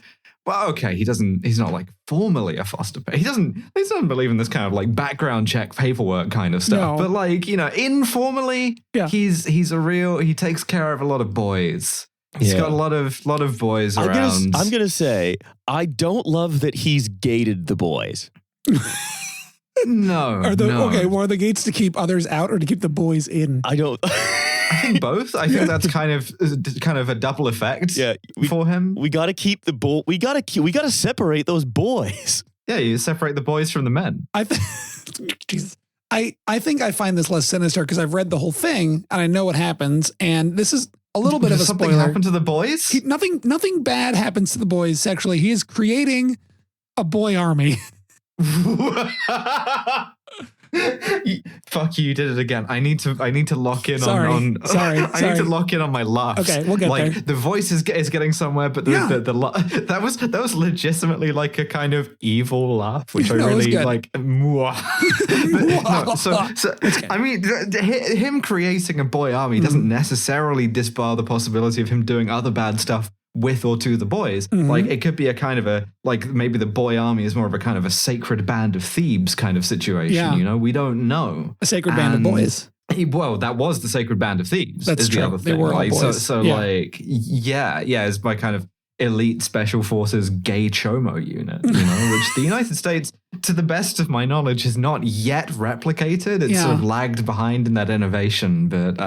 Well, okay, he's not like formally a foster parent. He doesn't believe in this kind of like background check paperwork kind of stuff. No. But like, informally, he takes care of a lot of boys. He's got a lot of boys around. I'm gonna say, I don't love that he's gated the boys. No. Okay, well, are the gates to keep others out or to keep the boys in? I don't. I think both. I think that's kind of a double effect for him. We got to keep the we got to separate those boys. Yeah, you separate the boys from the men. Jesus. I think I find this less sinister because I've read the whole thing and I know what happens. And this is a little bit of a spoiler. Something happened to the boys? Nothing bad happens to the boys sexually. He is creating a boy army. Fuck you did it again. I need to lock in sorry. I need to lock in on my laughs. Okay, we'll get there. The voice is getting somewhere, but that was legitimately like a kind of evil laugh, which I really like. I mean, him creating a boy army doesn't necessarily disbar the possibility of him doing other bad stuff with or to the boys. Like it could be a kind of maybe the boy army is more of a kind of a sacred band of thieves kind of situation. We don't know. A sacred band of boys. Well, that was the sacred band of thieves. That's true. The other thing. They were all boys. It's my kind of elite special forces gay chomo unit, which the United States, to the best of my knowledge, has not yet replicated. It's sort of lagged behind in that innovation, but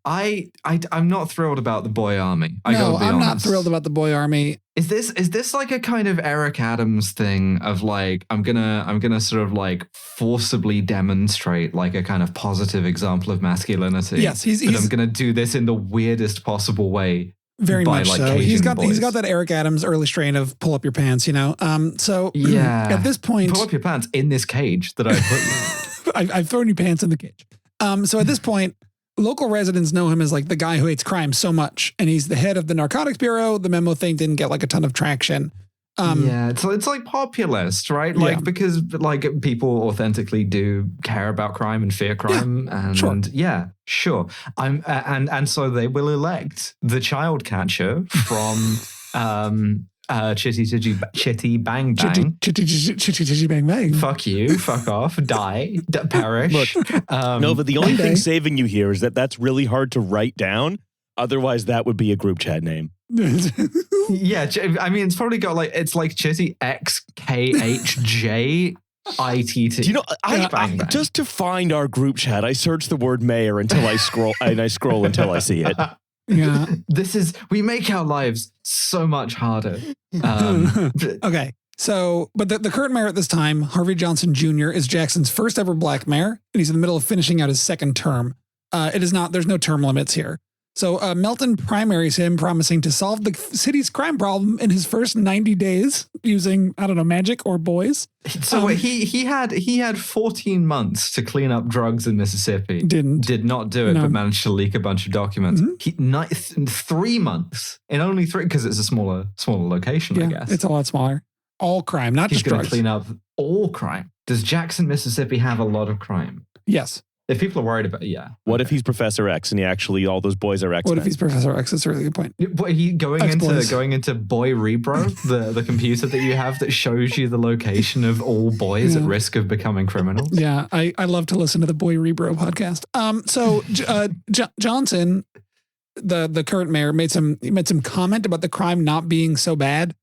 I'm not thrilled about the boy army. I'm not thrilled about the boy army. Is this like a kind of Eric Adams thing of like I'm gonna sort of like forcibly demonstrate like a kind of positive example of masculinity? Yes, I'm gonna do this in the weirdest possible way. Very much like, so. He's got boys. that Eric Adams early strain of pull up your pants, So at this point, pull up your pants in this cage that I put you. I've thrown you pants in the cage. So at this point, local residents know him as like the guy who hates crime so much, and he's the head of the Narcotics Bureau. The memo thing didn't get like a ton of traction. It's like populist, right? Like because like people authentically do care about crime and fear crime, sure. And so they will elect the child catcher from Chitty Bang Bang. Chitty Bang Bang. Fuck you. Fuck off. Die. Perish. Look, no, but the only thing saving you here is that that's really hard to write down. Otherwise, that would be a group chat name. Yeah, I mean, it's probably got like Chitty XKHJ. ITT. Do you know, I just to find our group chat, I search the word mayor until I scroll and I scroll until I see it. Yeah. We make our lives so much harder. Okay. So, but the current mayor at this time, Harvey Johnson Jr., is Jackson's first ever black mayor, and he's in the middle of finishing out his second term. There's no term limits here. So Melton primaries him, promising to solve the city's crime problem in his first 90 days using, I don't know, magic or boys. So he had 14 months to clean up drugs in Mississippi. Did not do it, but managed to leak a bunch of documents. 3 months in only 3, because it's a smaller location, I guess. It's a lot smaller. All crime, not just drugs. He's going to clean up all crime. Does Jackson, Mississippi have a lot of crime? Yes. If people are worried about What if he's Professor X and all those boys are X-Men? What if he's Professor X? That's a really good point. What, he going into Boy Rebro, the computer that you have that shows you the location of all boys at risk of becoming criminals? Yeah, I love to listen to the Boy Rebro podcast. So Johnson, the current mayor, made some comment about the crime not being so bad,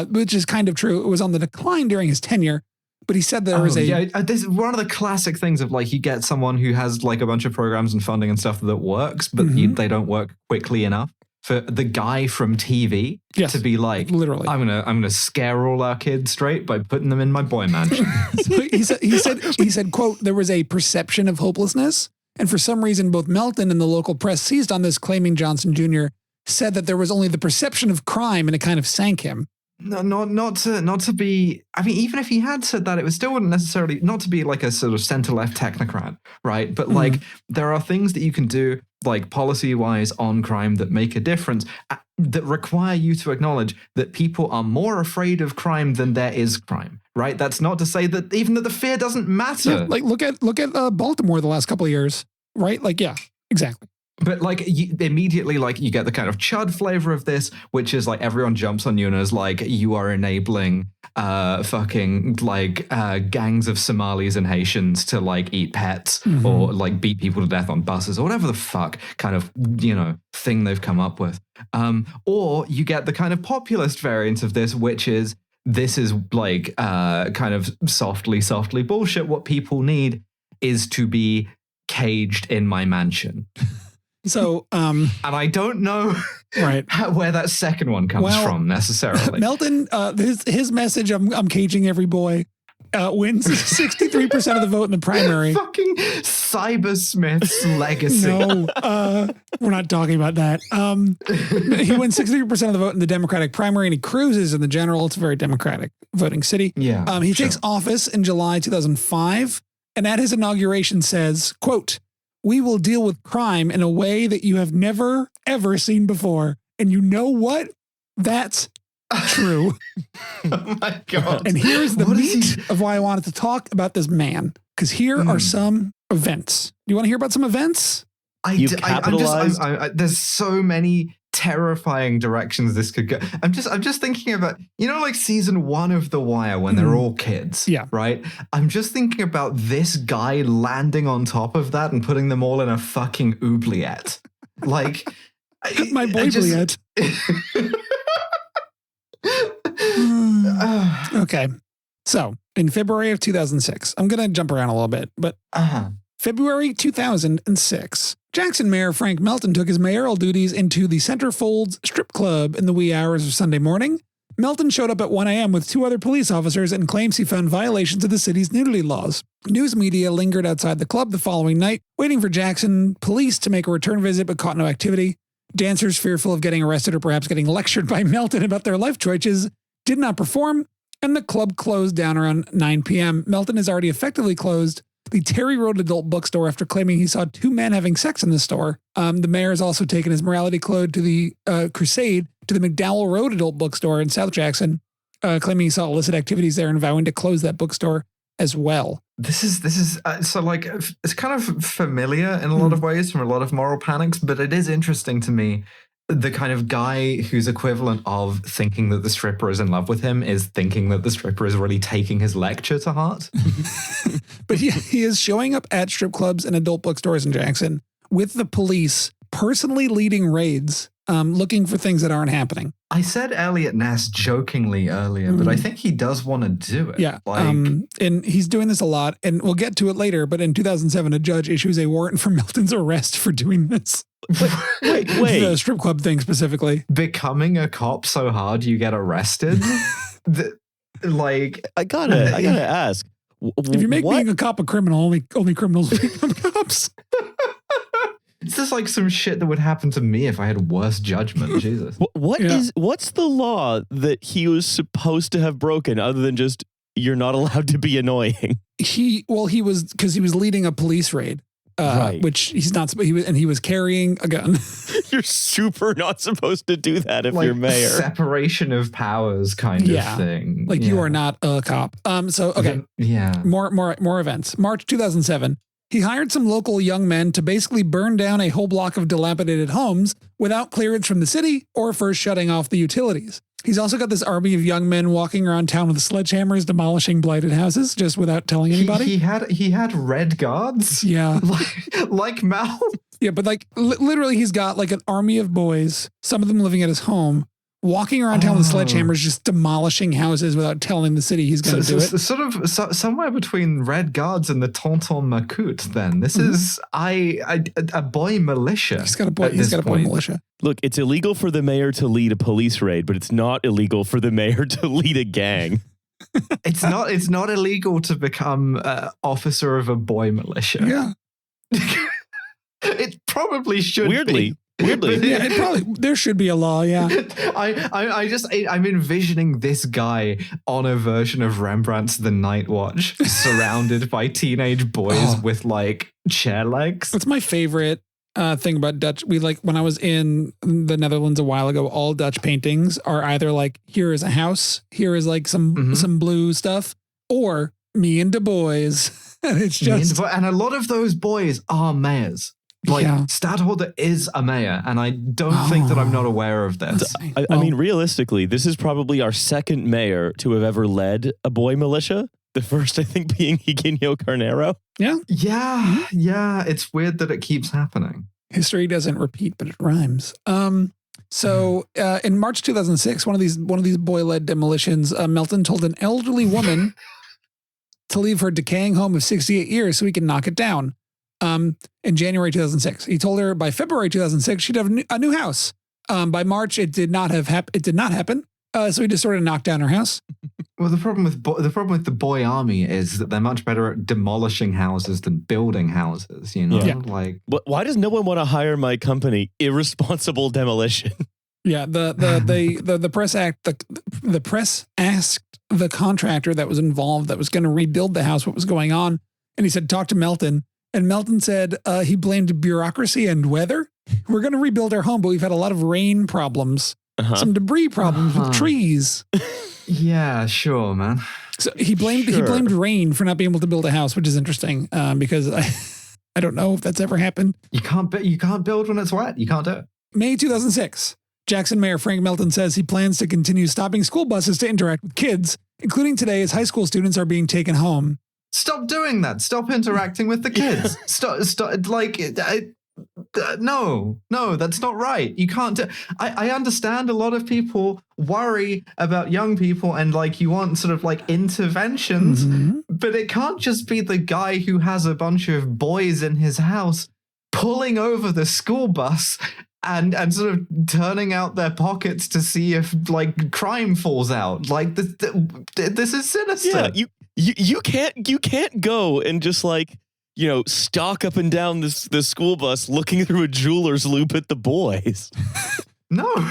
which is kind of true. It was on the decline during his tenure. But he said there was this is one of the classic things of like, you get someone who has like a bunch of programs and funding and stuff that works, but they don't work quickly enough for the guy from TV to be like, literally, I'm gonna scare all our kids straight by putting them in my boy mansion. So he said, quote, there was a perception of hopelessness, and for some reason both Melton and the local press seized on this, claiming Johnson Jr. said that there was only the perception of crime, and it kind of sank him. No, not to be. I mean, even if he had said that, it still wouldn't necessarily, not to be like a sort of center-left technocrat, right? But like, there are things that you can do, like policy-wise on crime, that make a difference, that require you to acknowledge that people are more afraid of crime than there is crime, right? That's not to say that even that the fear doesn't matter. Yeah, like look at Baltimore the last couple of years, right? Like, yeah, exactly. But like, immediately, like, you get the kind of chud flavor of this, which is like everyone jumps on you and is like, you are enabling fucking like gangs of Somalis and Haitians to like eat pets or like beat people to death on buses or whatever the fuck kind of, thing they've come up with. Or you get the kind of populist variant of this, which is like kind of softly bullshit. What people need is to be caged in my mansion. So, and I don't know where that second one comes from necessarily. Melton, his message, I'm caging every boy, wins 63% of the vote in the primary. Fucking Cybersmith's legacy. No, we're not talking about that. He wins 63% of the vote in the Democratic primary, and he cruises in the general. It's a very Democratic voting city. Yeah. He takes office in July 2005, and at his inauguration says, quote, "We will deal with crime in a way that you have never, ever seen before." And you know what? That's true. Oh my God. And here's the meat of why I wanted to talk about this man. Because here are some events. You want to hear about some events? There's so many terrifying directions this could go. I'm just thinking about, like season 1 of The Wire when they're all kids. Yeah. Right? I'm just thinking about this guy landing on top of that and putting them all in a fucking oubliette. Like my boy oubliette. Okay. So in February of 2006, I'm going to jump around a little bit, but February 2006, Jackson Mayor Frank Melton took his mayoral duties into the Centerfolds Strip Club in the wee hours of Sunday morning. Melton showed up at 1 a.m. with 2 other police officers and claims he found violations of the city's nudity laws. News media lingered outside the club the following night, waiting for Jackson police to make a return visit, but caught no activity. Dancers, fearful of getting arrested or perhaps getting lectured by Melton about their life choices, did not perform, and the club closed down around 9 p.m. Melton has already effectively closed the Terry Road adult bookstore after claiming he saw 2 men having sex in the store. The mayor has also taken his morality code to the Crusade to the McDowell Road adult bookstore in South Jackson, claiming he saw illicit activities there and vowing to close that bookstore as well. This is so like, it's kind of familiar in a lot of ways from a lot of moral panics, but it is interesting to me. The kind of guy whose equivalent of thinking that the stripper is in love with him is thinking that the stripper is really taking his lecture to heart. But he is showing up at strip clubs and adult bookstores in Jackson with the police personally leading raids, looking for things that aren't happening. I said Elliot Ness jokingly earlier, but I think he does want to do it. Yeah. And he's doing this a lot, and we'll get to it later, but in 2007, a judge issues a warrant for Melton's arrest for doing this. Wait. The strip club thing specifically. Becoming a cop so hard you get arrested? I gotta ask. If you make being a cop a criminal, only criminals become cops. It's just like some shit that would happen to me if I had worse judgment. Jesus. What's the law that he was supposed to have broken other than just you're not allowed to be annoying? He was because he was leading a police raid. Right. Which he's not. He was carrying a gun. You're super not supposed to do that if you're mayor. Separation of powers kind of thing. Like you are not a cop. So okay. Yeah. More events. March 2007. He hired some local young men to basically burn down a whole block of dilapidated homes without clearance from the city or first shutting off the utilities. He's also got this army of young men walking around town with sledgehammers, demolishing blighted houses just without telling anybody. He had red guards. Yeah. like Mal. Yeah, but like literally he's got like an army of boys, some of them living at his home, walking around town with sledgehammers, just demolishing houses without telling the city he's going to do it. Sort of somewhere between red guards and the Tonton Macoute. Then this is a boy militia. He's got a boy militia. Look, it's illegal for the mayor to lead a police raid, but it's not illegal for the mayor to lead a gang. It's not illegal to become officer of a boy militia. Yeah. It probably should. Weirdly. Yeah, there should be a law. Yeah. I'm envisioning this guy on a version of Rembrandt's The Night Watch, surrounded by teenage boys with like chair legs. That's my favorite thing about Dutch. When I was in the Netherlands a while ago, all Dutch paintings are either like, here is a house, here is like some blue stuff, or me and the boys. And it's just, and a lot of those boys are mayors. Stadtholder is a mayor, and I don't think that I'm not aware of this. I mean, realistically, this is probably our second mayor to have ever led a boy militia. The first, I think, being Eugenio Carnero. Yeah. Yeah. It's weird that it keeps happening. History doesn't repeat, but it rhymes. So in March 2006, one of these boy-led demolitions, Melton told an elderly woman to leave her decaying home of 68 years so he can knock it down. In January 2006, he told her by February 2006 she'd have a new house. By March, it did not happen. So he just sort of knocked down her house. Well, the problem with the boy army is that they're much better at demolishing houses than building houses. You know, But why does no one want to hire my company? Irresponsible demolition. Yeah, the press asked the contractor that was involved, that was going to rebuild the house, what was going on, and he said, talk to Melton. And Melton said he blamed bureaucracy and weather. We're going to rebuild our home, but we've had a lot of rain problems, some debris problems with trees. Yeah, sure, man. So he blamed rain for not being able to build a house, which is interesting because I don't know if that's ever happened. You can't build when it's wet. You can't do it. May 2006, Jackson Mayor Frank Melton says he plans to continue stopping school buses to interact with kids, including today as high school students are being taken home. Stop doing that. Stop interacting with the kids. Stop. No, that's not right. You can't do. I understand a lot of people worry about young people and like you want sort of like interventions, but it can't just be the guy who has a bunch of boys in his house pulling over the school bus and sort of turning out their pockets to see if like crime falls out. Like this is sinister. Yeah, you can't go and just like, you know, stalk up and down this school bus looking through a jeweler's loop at the boys. No.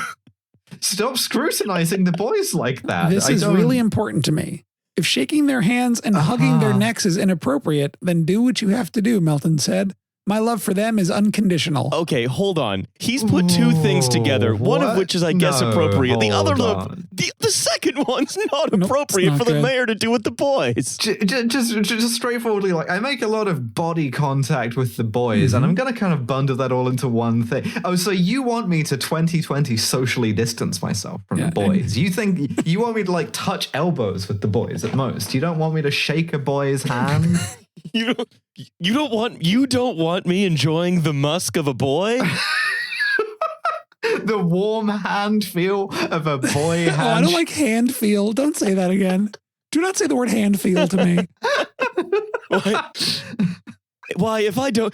Stop scrutinizing the boys like that. This is really important to me. If shaking their hands and hugging their necks is inappropriate, then do what you have to do, Melton said. My love for them is unconditional. Okay, hold on. He's put two things together, one of which is, I guess, appropriate. The other, the second one's not appropriate for the mayor to do with the boys. Just straightforwardly, like, I make a lot of body contact with the boys, and I'm going to kind of bundle that all into one thing. Oh, so you want me to 2020 socially distance myself from the boys? You think you want me to, like, touch elbows with the boys at most? You don't want me to shake a boy's hand? You don't want me enjoying the musk of a boy? The warm hand feel of a boy hand. I don't like hand feel. Don't say that again. Do not say the word hand feel to me. Why, if I don't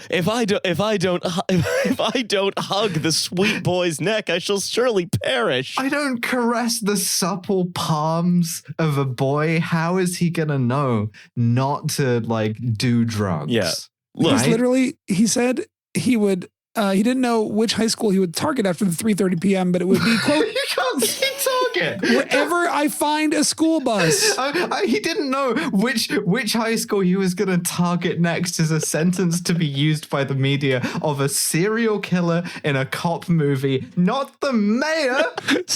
hug the sweet boy's neck, I shall surely perish. I don't caress the supple palms of a boy. How is he gonna know not to like do drugs? Yeah. Look, literally, he said he would He didn't know which high school he would target after the 3:30 p.m., but it would be, quote, You can't say target. wherever I find a school bus. He didn't know which high school he was going to target next as a sentence to be used by the media of a serial killer in a cop movie, not the mayor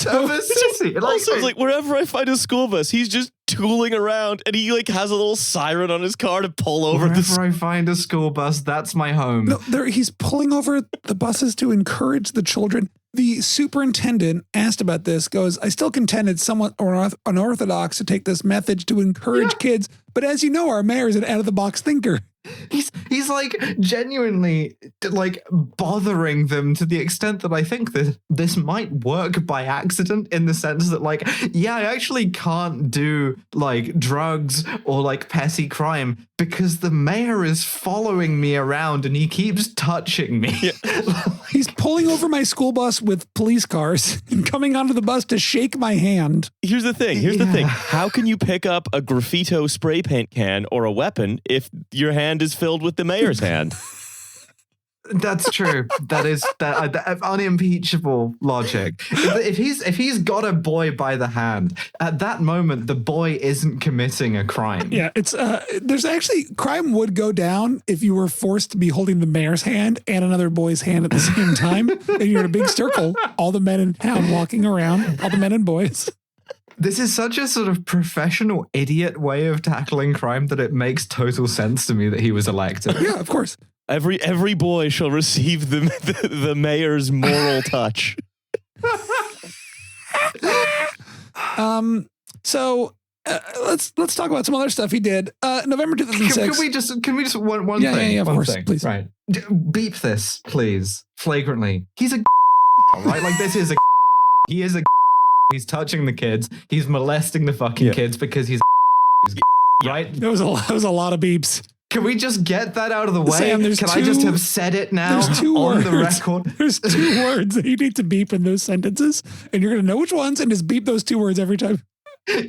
of a city. Also, it's like wherever I find a school bus, he's just tooling around and he like has a little siren on his car to pull over wherever I find a school bus, that's my home. No, he's pulling over the buses to encourage the children. The superintendent asked about this, goes, I still contend it's somewhat unorthodox to take this method to encourage kids. But as you know, our mayor is an out-of-the-box thinker. He's like genuinely like bothering them to the extent that I think that this might work by accident, in the sense that like, yeah, I actually can't do like drugs or like petty crime because the mayor is following me around and he keeps touching me. Yeah. He's pulling over my school bus with police cars and coming onto the bus to shake my hand. Here's the thing. How can you pick up a graffito spray paint can or a weapon if your hand is filled with the mayor's hand? That's true. That is unimpeachable logic. If he's got a boy by the hand, at that moment the boy isn't committing a crime. Yeah, it's there's actually crime would go down if you were forced to be holding the mayor's hand and another boy's hand at the same time, and you're in a big circle, all the men in town walking around, all the men and boys. This is such a sort of professional idiot way of tackling crime that it makes total sense to me that he was elected. Yeah, of course. Every boy shall receive the mayor's moral touch. So let's talk about some other stuff he did. November 2006. Can we just one thing? Yeah, of one course, thing. please. Right. Beep this, please, flagrantly. He's a right? Like this is a he is a he's touching the kids. He's molesting the fucking kids because he's right? There was a lot of beeps. Can we just get that out of the way? Sam, I just have said it now on the record? There's 2 words that you need to beep in those sentences, and you're going to know which ones, and just beep those 2 words every time.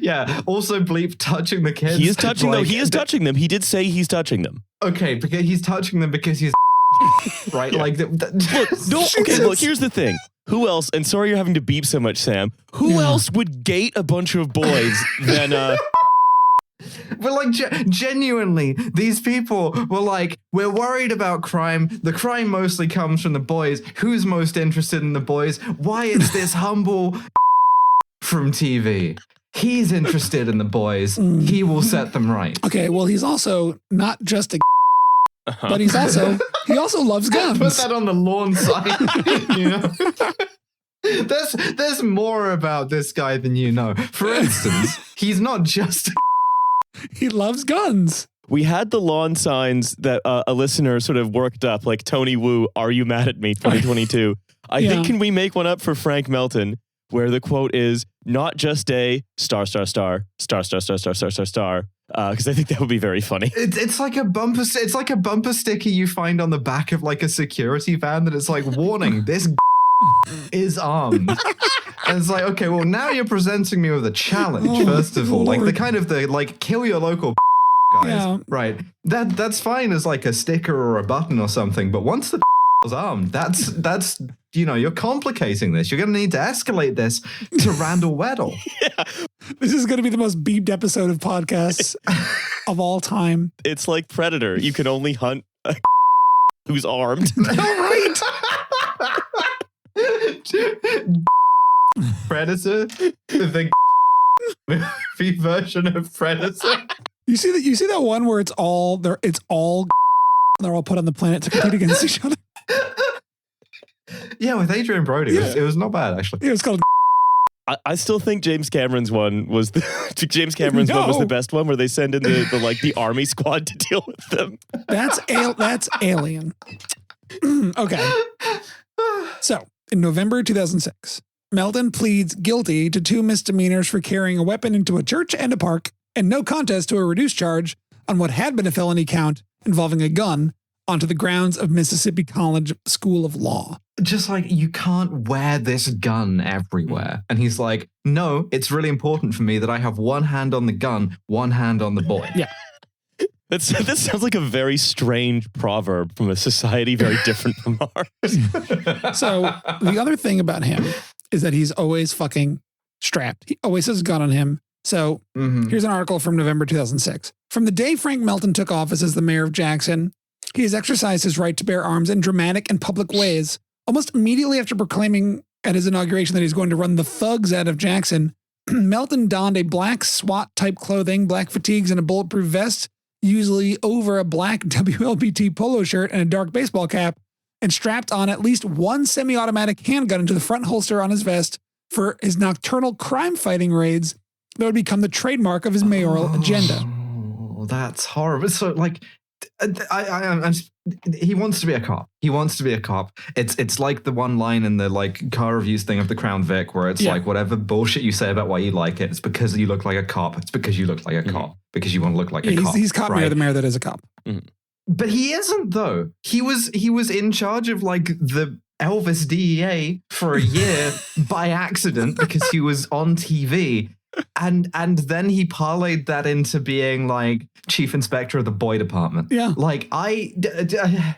Yeah. Also, bleep touching the kids. He is touching them. He is touching them. He did say he's touching them. Okay, because he's touching them because he's right. Yeah. Like look. Here's the thing. Who else? And sorry you're having to beep so much, Sam. Who else would gate a bunch of boys than But like genuinely, these people were like, we're worried about crime. The crime mostly comes from the boys. Who's most interested in the boys? Why is this humble from TV? He's interested in the boys. He will set them right. Okay, well, he's also not just a but he also loves guns. Put that on the lawn sign. You know? There's more about this guy than you know. For instance, he's not just he loves guns. We had the lawn signs that a listener sort of worked up, like Tony Wu, "Are you mad at me?" 2022. I think, can we make one up for Frank Melton, where the quote is not just a star, star, star, star, star, star, star, star, star, star. Because I think that would be very funny. It's like a bumper. It's like a bumper sticker you find on the back of like a security van that it's like, warning, this is armed. And it's like, okay, well now you're presenting me with a challenge. First of all, like the kind of the like kill your local guys, right? That's fine as like a sticker or a button or something. But once the is armed, that's you're complicating this. You're going to need to escalate this to Randall Weddle. Yeah. This is going to be the most beeped episode of podcasts of all time. It's like Predator. You can only hunt who's armed. All right. Predator, the movie version of Predator. You see that one where it's all they're all put on the planet to compete against each other. Yeah, with Adrian Brody, it was not bad actually. It was called. I still think James Cameron's one was the best one, where they send in the army squad to deal with them. That's Alien. Okay. So in November 2006, Melton pleads guilty to 2 misdemeanors for carrying a weapon into a church and a park, and no contest to a reduced charge on what had been a felony count involving a gun onto the grounds of Mississippi College School of Law. Just like, you can't wear this gun everywhere. And he's like, no, it's really important for me that I have one hand on the gun, one hand on the boy. Yeah. That sounds like a very strange proverb from a society very different from ours. So the other thing about him is that he's always fucking strapped. He always has a gun on him. So here's an article from November 2006. From the day Frank Melton took office as the mayor of Jackson, he has exercised his right to bear arms in dramatic and public ways. Almost immediately after proclaiming at his inauguration that he's going to run the thugs out of Jackson, Melton donned a black SWAT-type clothing, black fatigues, and a bulletproof vest, usually over a black WLBT polo shirt and a dark baseball cap, and strapped on at least one semi-automatic handgun into the front holster on his vest for his nocturnal crime-fighting raids that would become the trademark of his mayoral agenda. Oh, that's horrible. So, like, he wants to be a cop. He wants to be a cop. It's like the one line in the like car reviews thing of the Crown Vic where it's like whatever bullshit you say about why you like it, it's because you look like a cop. It's because you look like a cop. Because you want to look like a cop. He's CopMayor, right? the mayor that is a cop. But he isn't though. He was in charge of like the Elvis DEA for a year by accident because he was on TV. And then he parlayed that into being like chief inspector of the boy department. Yeah. Like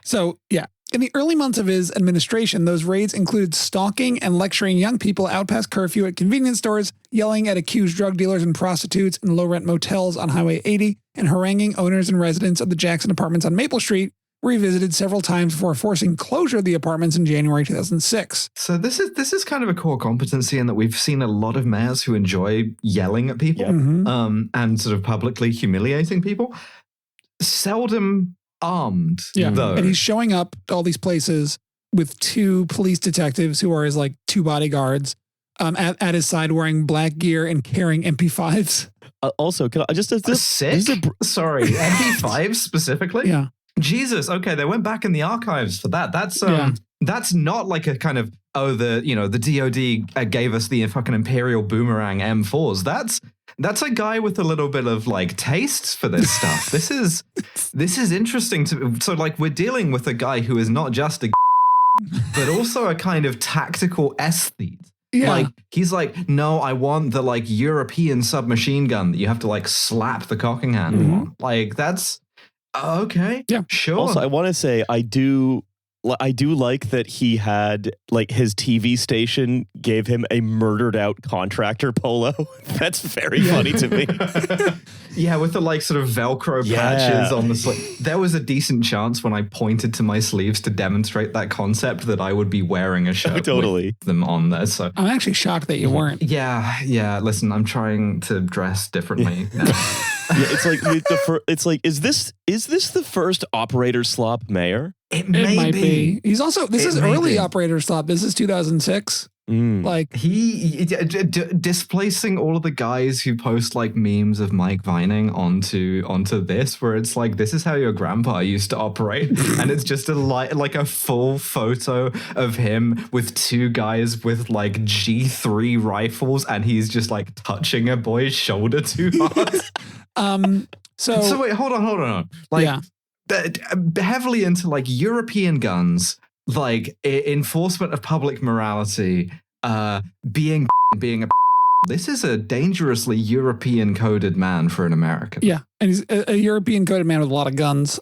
So, yeah. In the early months of his administration, those raids included stalking and lecturing young people out past curfew at convenience stores, yelling at accused drug dealers and prostitutes in low-rent motels on Highway 80, and haranguing owners and residents of the Jackson apartments on Maple Street, where he visited several times before forcing closure of the apartments in January 2006. So this is kind of a core competency in that we've seen a lot of mayors who enjoy yelling at people and sort of publicly humiliating people. Seldom armed, though. And he's showing up to all these places with two police detectives who are his like two bodyguards at his side wearing black gear and carrying MP5s. Also, can I just... Sorry, MP5s specifically? Yeah. Jesus, okay, they went back in the archives for that. That's not like a kind of, the DOD gave us the fucking Imperial Boomerang M4s. That's a guy with a little bit of like tastes for this stuff. This is interesting so like we're dealing with a guy who is not just a but also a kind of tactical aesthete. Yeah. Like he's like, no, I want the like European submachine gun that you have to like slap the cocking handle on. Like that's okay. Yeah. Sure. Also, I want to say I do like that he had like his TV station gave him a murdered out contractor polo. That's very funny to me. Yeah, with the like sort of Velcro patches on the sleeve. There was a decent chance when I pointed to my sleeves to demonstrate that concept that I would be wearing a shirt with them on there. So I'm actually shocked that you weren't. Yeah. Listen, I'm trying to dress differently now. It's like is this the first operator slop mayor? It might be. He's also this is early operator slop. This is 2006. Like he displacing all of the guys who post like memes of Mike Vining onto this, where it's like this is how your grandpa used to operate, and it's just like a full photo of him with two guys with like G3 rifles, and he's just like touching a boy's shoulder too hard. So wait, hold on. Like heavily into like European guns. Like enforcement of public morality, being a. This is a dangerously European coded man for an American. Yeah, and he's a European coded man with a lot of guns.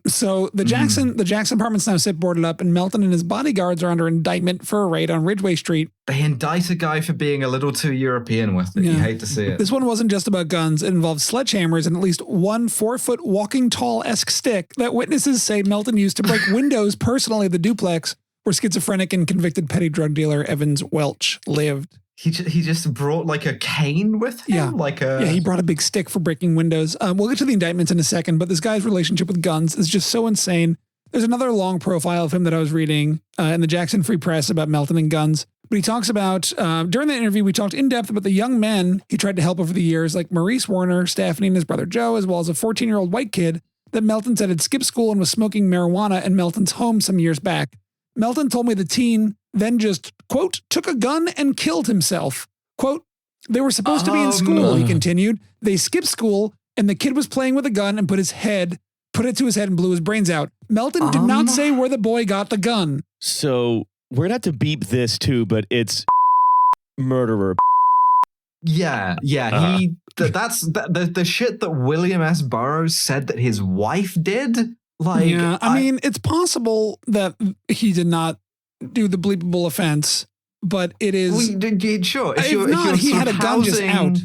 So the Jackson apartments now sit boarded up, and Melton and his bodyguards are under indictment for a raid on Ridgeway Street. They indict a guy for being a little too European with it. You hate to see it. This one wasn't just about guns. It involved sledgehammers and at least one 4-foot walking tall-esque stick that witnesses say Melton used to break windows personally at the duplex where schizophrenic and convicted petty drug dealer Evans Welch lived. He just brought like a cane with him? Yeah, he brought a big stick for breaking windows. We'll get to the indictments in a second, but this guy's relationship with guns is just so insane. There's another long profile of him that I was reading in the Jackson Free Press about Melton and guns. But he talks about, during the interview, we talked in depth about the young men he tried to help over the years, like Maurice Warner, Stephanie, and his brother Joe, as well as a 14-year-old white kid that Melton said had skipped school and was smoking marijuana in Melton's home some years back. Melton told me the teen then just, quote, took a gun and killed himself. Quote, they were supposed to be in school, he continued. They skipped school, and the kid was playing with a gun and put it to his head and blew his brains out. Melton did not say where the boy got the gun. So we're going to have to beep this too, but it's murderer. Yeah. that's the shit that William S. Burroughs said that his wife did. Like, yeah, I mean, it's possible that he did not do the bleepable offense, but it is sure. If not, he had a gun just out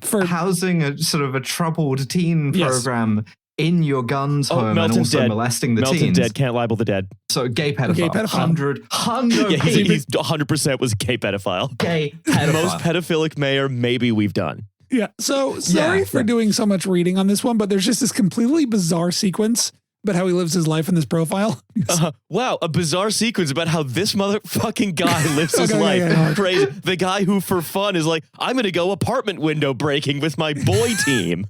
for housing a sort of a troubled teen program in your gun's home and also molesting the teens. Melton dead, can't libel the dead. So gay pedophile. 100. Yeah, he's 100% was gay pedophile. Gay pedophile. Most pedophilic mayor maybe we've done. Yeah. So sorry for doing so much reading on this one, but there's just this completely bizarre sequence about how he lives his life in this profile. Wow, a bizarre sequence about how this motherfucking guy lives his life. Yeah. Crazy. The guy who, for fun, is like, I'm going to go apartment window breaking with my boy team.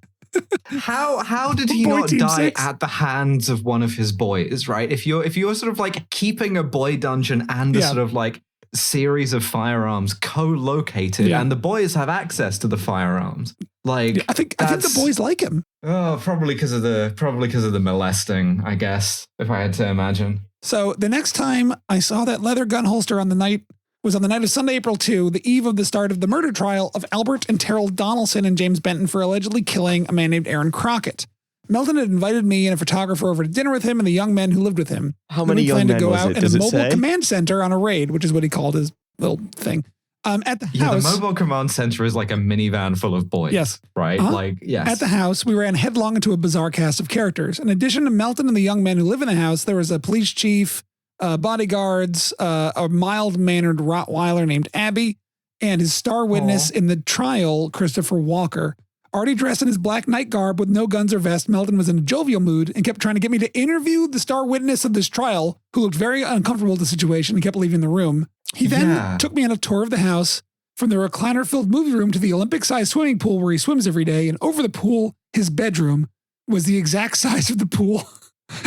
How did he not die at the hands of one of his boys? Right? If you're sort of like keeping a boy dungeon and a sort of like series of firearms co-located, and the boys have access to the firearms. Like, I think the boys like him. Oh, probably because of the molesting, I guess, if I had to imagine. So the next time I saw that leather gun holster on the night of Sunday, April 2, the eve of the start of the murder trial of Albert and Terrell Donaldson and James Benton for allegedly killing a man named Aaron Crockett. Melton had invited me and a photographer over to dinner with him and the young men who lived with him. How many young men was it? Does it say? We planned to go out in a mobile command center on a raid, which is what he called his little thing. At the house, the mobile command center is like a minivan full of boys. Yes. Right? At the house, we ran headlong into a bizarre cast of characters. In addition to Melton and the young men who live in the house, there was a police chief, bodyguards, a mild-mannered Rottweiler named Abby, and his star witness in the trial, Christopher Walker. Already dressed in his black night garb with no guns or vest, Melton was in a jovial mood and kept trying to get me to interview the star witness of this trial, who looked very uncomfortable with the situation and kept leaving the room. He then took me on a tour of the house, from the recliner-filled movie room to the Olympic-sized swimming pool where he swims every day, and over the pool, his bedroom was the exact size of the pool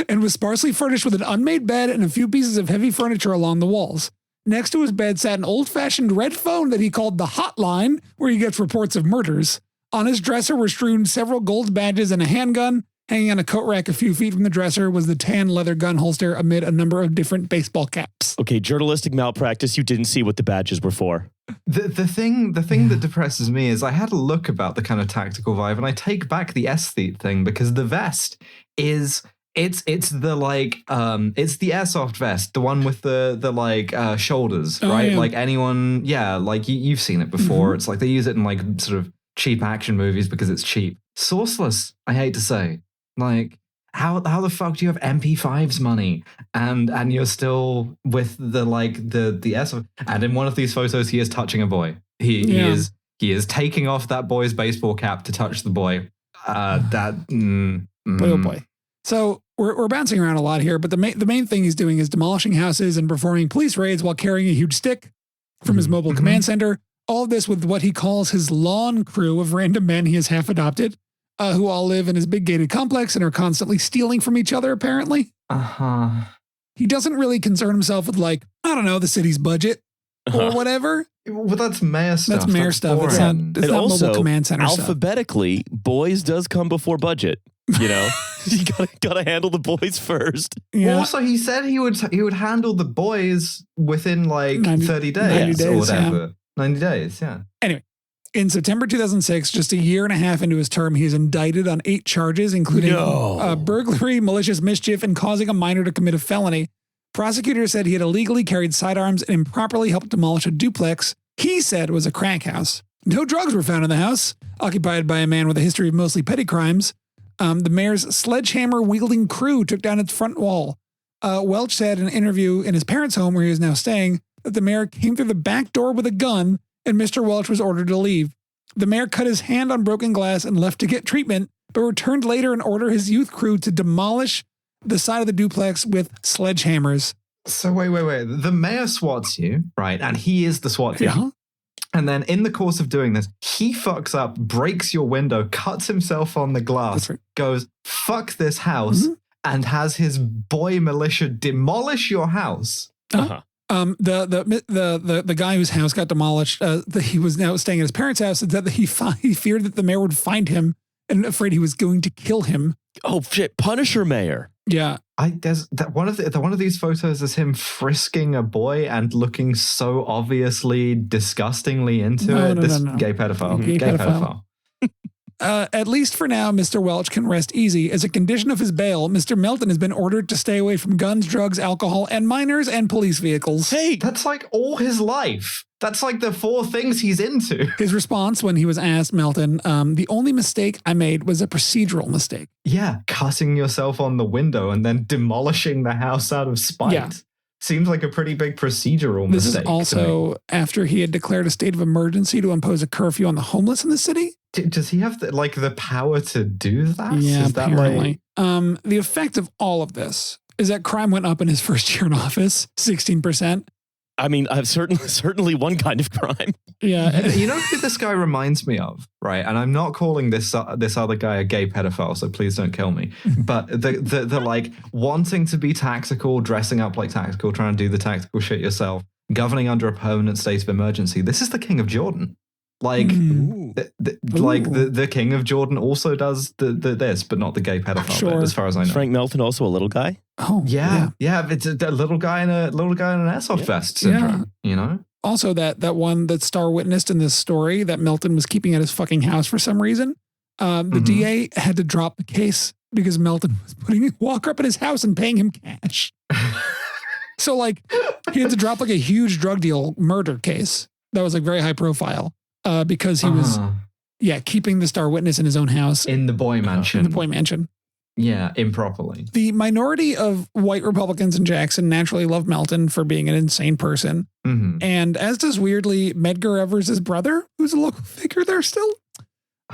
and was sparsely furnished with an unmade bed and a few pieces of heavy furniture along the walls. Next to his bed sat an old-fashioned red phone that he called the hotline, where he gets reports of murders. On his dresser were strewn several gold badges and a handgun. Hanging on a coat rack a few feet from the dresser was the tan leather gun holster amid a number of different baseball caps. Okay, journalistic malpractice. You didn't see what the badges were for. The thing that depresses me is I had a look about the kind of tactical vibe, and I take back the aesthete thing because the vest is it's the like it's the airsoft vest, the one with the shoulders, right? Yeah. Like anyone, like you've seen it before. Mm-hmm. It's like they use it in like sort of cheap action movies because it's cheap. Sourceless, I hate to say. Like, how the fuck do you have MP5's money and you're still with the airsoft? And in one of these photos, he is touching a boy. He is taking off that boy's baseball cap to touch the boy. Boy, oh boy. So we're bouncing around a lot here, but the main thing he's doing is demolishing houses and performing police raids while carrying a huge stick from his mobile command center. All of this with what he calls his lawn crew of random men he has half adopted, who all live in his big gated complex and are constantly stealing from each other, apparently. He doesn't really concern himself with, like, I don't know, the city's budget or whatever. Well, that's mayor stuff. That's mayor stuff. It's not also, mobile command center alphabetically, stuff. Boys does come before budget. You know, you gotta handle the boys first. Yeah. Also, he said he would handle the boys within like 30 days, or whatever. Yeah. 90 days, yeah. Anyway, in September 2006, just a year and a half into his term, he is indicted on 8 charges, including burglary, malicious mischief, and causing a minor to commit a felony. Prosecutors said he had illegally carried sidearms and improperly helped demolish a duplex he said was a crack house. No drugs were found in the house, occupied by a man with a history of mostly petty crimes. The mayor's sledgehammer-wielding crew took down its front wall. Welch said in an interview in his parents' home, where he is now staying, that the mayor came through the back door with a gun and Mr. Welch was ordered to leave. The mayor cut his hand on broken glass and left to get treatment, but returned later and ordered his youth crew to demolish the side of the duplex with sledgehammers. So wait. The mayor swats you, right? And he is the SWAT team. Yeah. And then in the course of doing this, he fucks up, breaks your window, cuts himself on the glass, goes, fuck this house, and has his boy militia demolish your house. The guy whose house got demolished, he was now staying at his parents' house, said that he feared that the mayor would find him and afraid he was going to kill him. Oh shit! Punisher mayor. Yeah. There's that one of these photos is him frisking a boy and looking so obviously disgustingly into it. Gay pedophile. Gay pedophile. at least for now, Mr. Welch can rest easy. As a condition of his bail, Mr. Melton has been ordered to stay away from guns, drugs, alcohol, and minors and police vehicles. Hey, That's like all his life. That's like the 4 things he's into. His response when he was asked, Melton, the only mistake I made was a procedural mistake. Yeah, cutting yourself on the window and then demolishing the house out of spite. Yeah. Seems like a pretty big procedural This mistake. is also after he had declared a state of emergency to impose a curfew on the homeless in the city. Does he have the power to do that? Yeah, Is that apparently. The effect of all of this is that crime went up in his first year in office, 16%. I mean, I've certainly one kind of crime. Yeah. You know who this guy reminds me of, right? And I'm not calling this other guy a gay pedophile, so please don't kill me. But the like wanting to be tactical, dressing up like tactical, trying to do the tactical shit yourself, governing under a permanent state of emergency. This is the King of Jordan. Like, the King of Jordan also does this, but not the gay pedophile bit, as far as I know. Frank Melton also a little guy? Oh, yeah. It's a little guy in an airsoft vest syndrome. You know. Also, that one that Starr witnessed in this story that Melton was keeping at his fucking house for some reason. The DA had to drop the case because Melton was putting a walker up at his house and paying him cash. So like he had to drop like a huge drug deal murder case that was like very high profile because he was keeping the Starr witness in his own house in the boy mansion. In the boy mansion. Yeah, improperly. The minority of white Republicans in Jackson naturally love Melton for being an insane person. And as does weirdly Medgar Evers' brother, who's a local figure there still.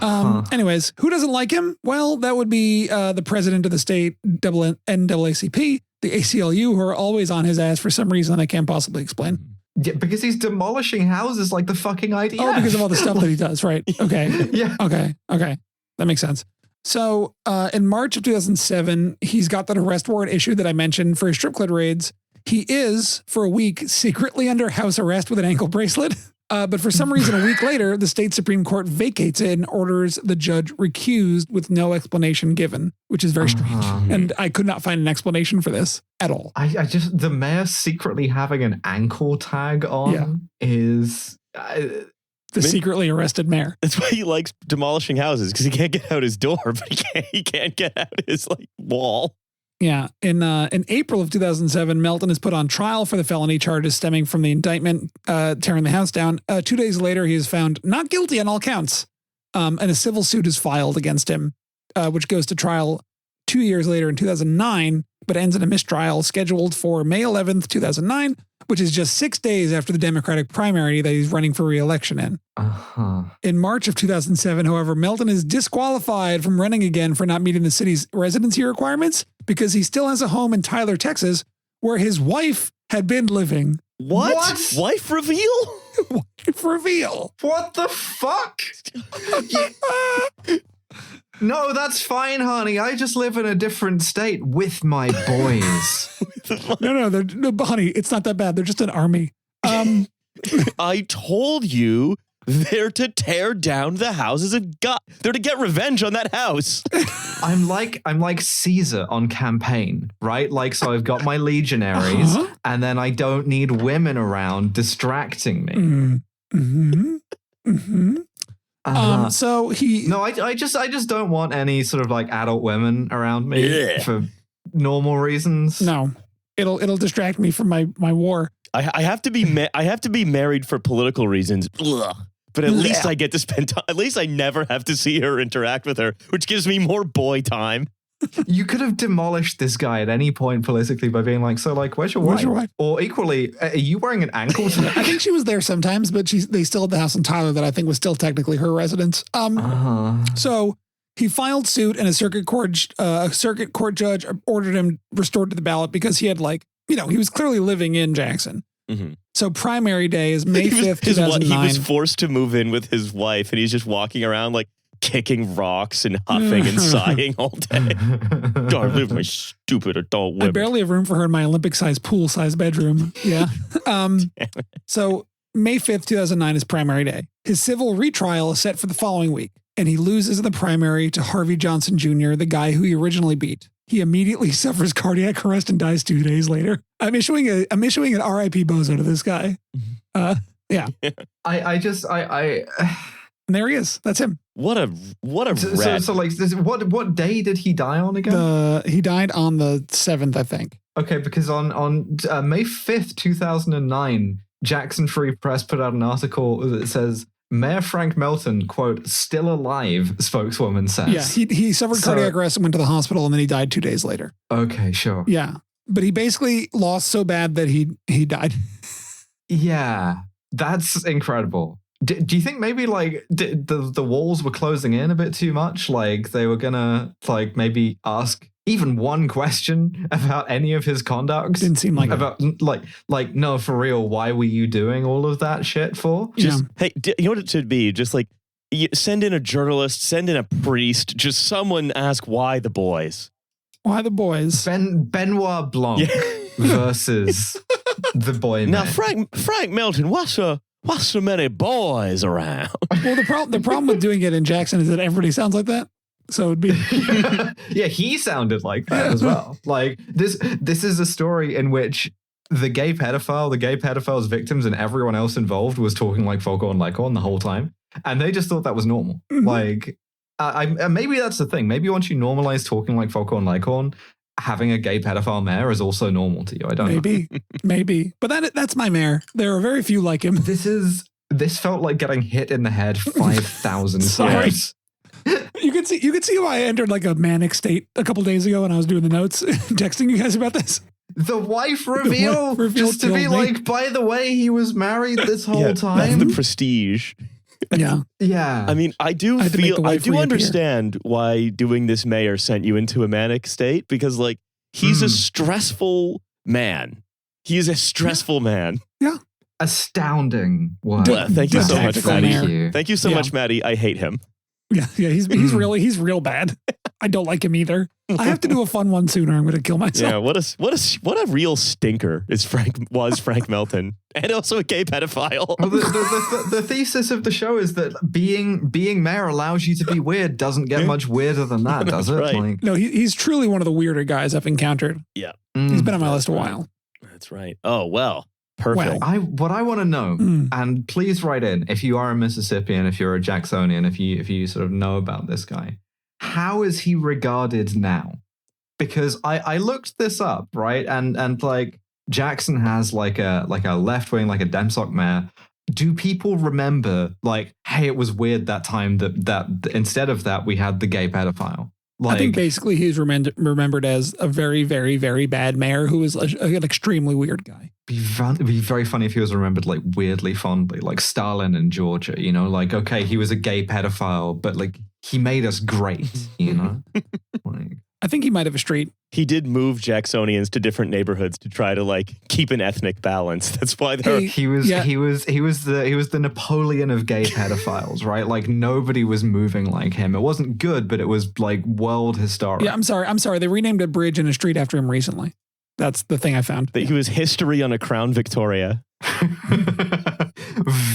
Anyways, who doesn't like him? Well, that would be the president of the state NAACP, the ACLU, who are always on his ass for some reason I can't possibly explain. Yeah, because he's demolishing houses like the fucking IDF. Oh, because of all the stuff that he does, right? Okay. Yeah. Okay. That makes sense. So in March of 2007, he's got that arrest warrant issue that I mentioned for his strip club raids. He is, for a week, secretly under house arrest with an ankle bracelet. But for some reason, a week later, the state Supreme Court vacates it and orders the judge recused with no explanation given, which is very strange. And I could not find an explanation for this at all. I just, the mayor secretly having an ankle tag on is... The secretly arrested mayor. That's why he likes demolishing houses, because he can't get out his door, but he can't get out his wall. Yeah. In April of 2007, Melton is put on trial for the felony charges stemming from the indictment tearing the house down. 2 days later, he is found not guilty on all counts. And a civil suit is filed against him, which goes to trial 2 years later in 2009, but ends in a mistrial scheduled for May 11th, 2009, which is just 6 days after the Democratic primary that he's running for re-election in. In March of 2007, however, Melton is disqualified from running again for not meeting the city's residency requirements because he still has a home in Tyler, Texas, where his wife had been living. What? Wife reveal? Wife reveal. What the fuck? No, that's fine, honey. I just live in a different state with my boys. No, honey, it's not that bad. They're just an army. I told you they're to tear down the houses of God. They're to get revenge on that house. I'm like Caesar on campaign, right? Like, so I've got my legionaries, and then I don't need women around distracting me. So he... No, I just don't want any sort of like adult women around me for normal reasons. No, it'll distract me from my war. I have to be married for political reasons. Ugh. But at least I get to spend time. At least I never have to see her, interact with her, which gives me more boy time. You could have demolished this guy at any point politically by being like, so like, where's your wife? Or equally, are you wearing an ankle tag? I think she was there sometimes, but they still had the house in Tyler that I think was still technically her residence. So he filed suit and a circuit court judge ordered him restored to the ballot because he had he was clearly living in Jackson. So primary day is May 5th, 2009. He was forced to move in with his wife, and he's just walking around like kicking rocks and huffing and sighing all day. Don't live my stupid adult women. I barely have room for her in my Olympic-sized pool-sized bedroom. Yeah. So May 5th, 2009 is primary day. His civil retrial is set for the following week, and he loses in the primary to Harvey Johnson Jr., the guy who he originally beat. He immediately suffers cardiac arrest and dies 2 days later. I'm issuing an RIP bozo to this guy. Yeah. And there he is. That's him. What a rat. So like, what day did he die on again? He died on the 7th, I think. Okay, because on May 5th, 2009, Jackson Free Press put out an article that says, Mayor Frank Melton, quote, still alive, spokeswoman says. Yeah, he suffered cardiac arrest and went to the hospital, and then he died 2 days later. Okay, sure. Yeah, but he basically lost so bad that he died. Yeah, that's incredible. Do you think maybe like the walls were closing in a bit too much? Like they were gonna like maybe ask even one question about any of his conduct? Didn't seem like about like no, for real. Why were you doing all of that shit for? Just hey, you know what it should be? Just like send in a journalist, send in a priest, just someone ask why the boys. Why the boys? Benoit Blanc versus the boy. Now man. Frank Melton, what's so many boys around? Well, the problem with doing it in Jackson is that everybody sounds like that. So it'd be yeah, he sounded like that as well. Like this is a story in which the gay pedophile's victims, and everyone else involved was talking like Foghorn Leghorn the whole time, and they just thought that was normal. Mm-hmm. Like, maybe that's the thing. Maybe once you normalize talking like Foghorn Leghorn, having a gay pedophile mayor is also normal to you. I don't know. Maybe. But that's my mayor. There are very few like him. This felt like getting hit in the head 5,000 times. You could see why I entered like a manic state a couple days ago when I was doing the notes, texting you guys about this. The wife reveal just to be like, by the way, he was married this whole time. That's the prestige. Yeah. Yeah. I mean, I do understand why doing this mayor sent you into a manic state, because like he's a stressful man. He is a stressful man. Yeah. Astounding word. Thank you so much, Maddie. Mayor. Thank you so much, Maddie. I hate him. Yeah, he's real bad. I don't like him either. I have to do a fun one soon or I'm going to kill myself. Yeah, what a real stinker was Frank Melton, and also a gay pedophile. Well, the thesis of the show is that being mayor allows you to be weird. Doesn't get much weirder than that, does it? Right. Like, no, he's truly one of the weirder guys I've encountered. Yeah, he's been on my list a while. That's right. Oh well. Perfect. What I want to know, and please write in if you are a Mississippian, if you're a Jacksonian, if you sort of know about this guy. How is he regarded now? Because I looked this up, right? And like Jackson has like a left wing, like a Demsoc mayor. Do people remember like, hey, it was weird that time that instead of that we had the gay pedophile? Like, I think basically he's remembered as a very, very, very bad mayor who was an extremely weird guy. It'd be very funny if he was remembered like weirdly fondly, like Stalin in Georgia, you know, like, okay, he was a gay pedophile, but like he made us great, you know? Like, I think he might have a street. He did move Jacksonians to different neighborhoods to try to like keep an ethnic balance. That's why he was the Napoleon of gay pedophiles, right? Like nobody was moving like him. It wasn't good, but it was like world historic. Yeah, I'm sorry. They renamed a bridge and a street after him recently. That's the thing I found. That he was history on a Crown Victoria.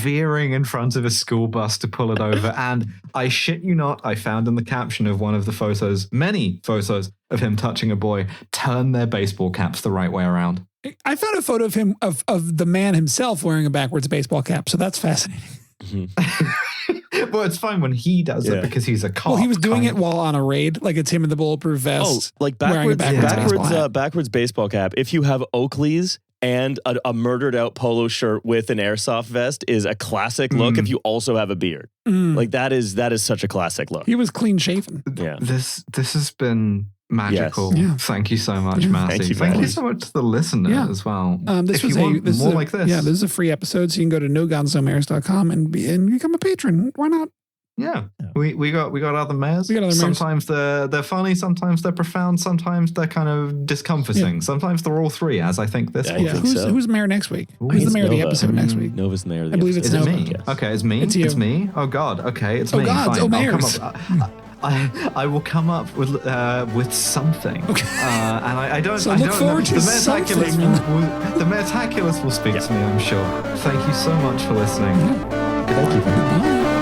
Veering in front of a school bus to pull it over. And I shit you not, I found in the caption of one of the photos, many photos of him touching a boy, turn their baseball caps the right way around. I found a photo of him, of the man himself wearing a backwards baseball cap. So that's fascinating. Well, it's fine when he does it because he's a cop. Well, he was doing it while on a raid. Like it's him in the bulletproof vest. Oh, like backwards baseball cap. If you have Oakley's and a murdered out polo shirt with an airsoft vest is a classic look. If you also have a beard, like that is such a classic look. He was clean shaven. Yeah. This has been magical. Yes. Yeah. Thank you so much, Massey. Thank you so much to the listener as well. This is a free episode, so you can go to nogunsnomayors.com and become a patron. Why not? Yeah. We got other mayors. Sometimes they're funny, sometimes they're profound, sometimes they're kind of discomforting. Sometimes they're all three, as I think this one. Who's mayor next week? Who's the mayor of the episode next week? Nova's the mayor of the episode. I believe it's Nova. Is it me? Yes. Okay, it's me. It's you. It's me. Oh God. Okay, it's me. God. Fine. Oh, mayors. I will come up with something. Okay. And I don't. So I look don't forward know. to something. The Mayortaculous will speak to me, I'm sure. Thank you so much for listening. Thank you. Goodbye.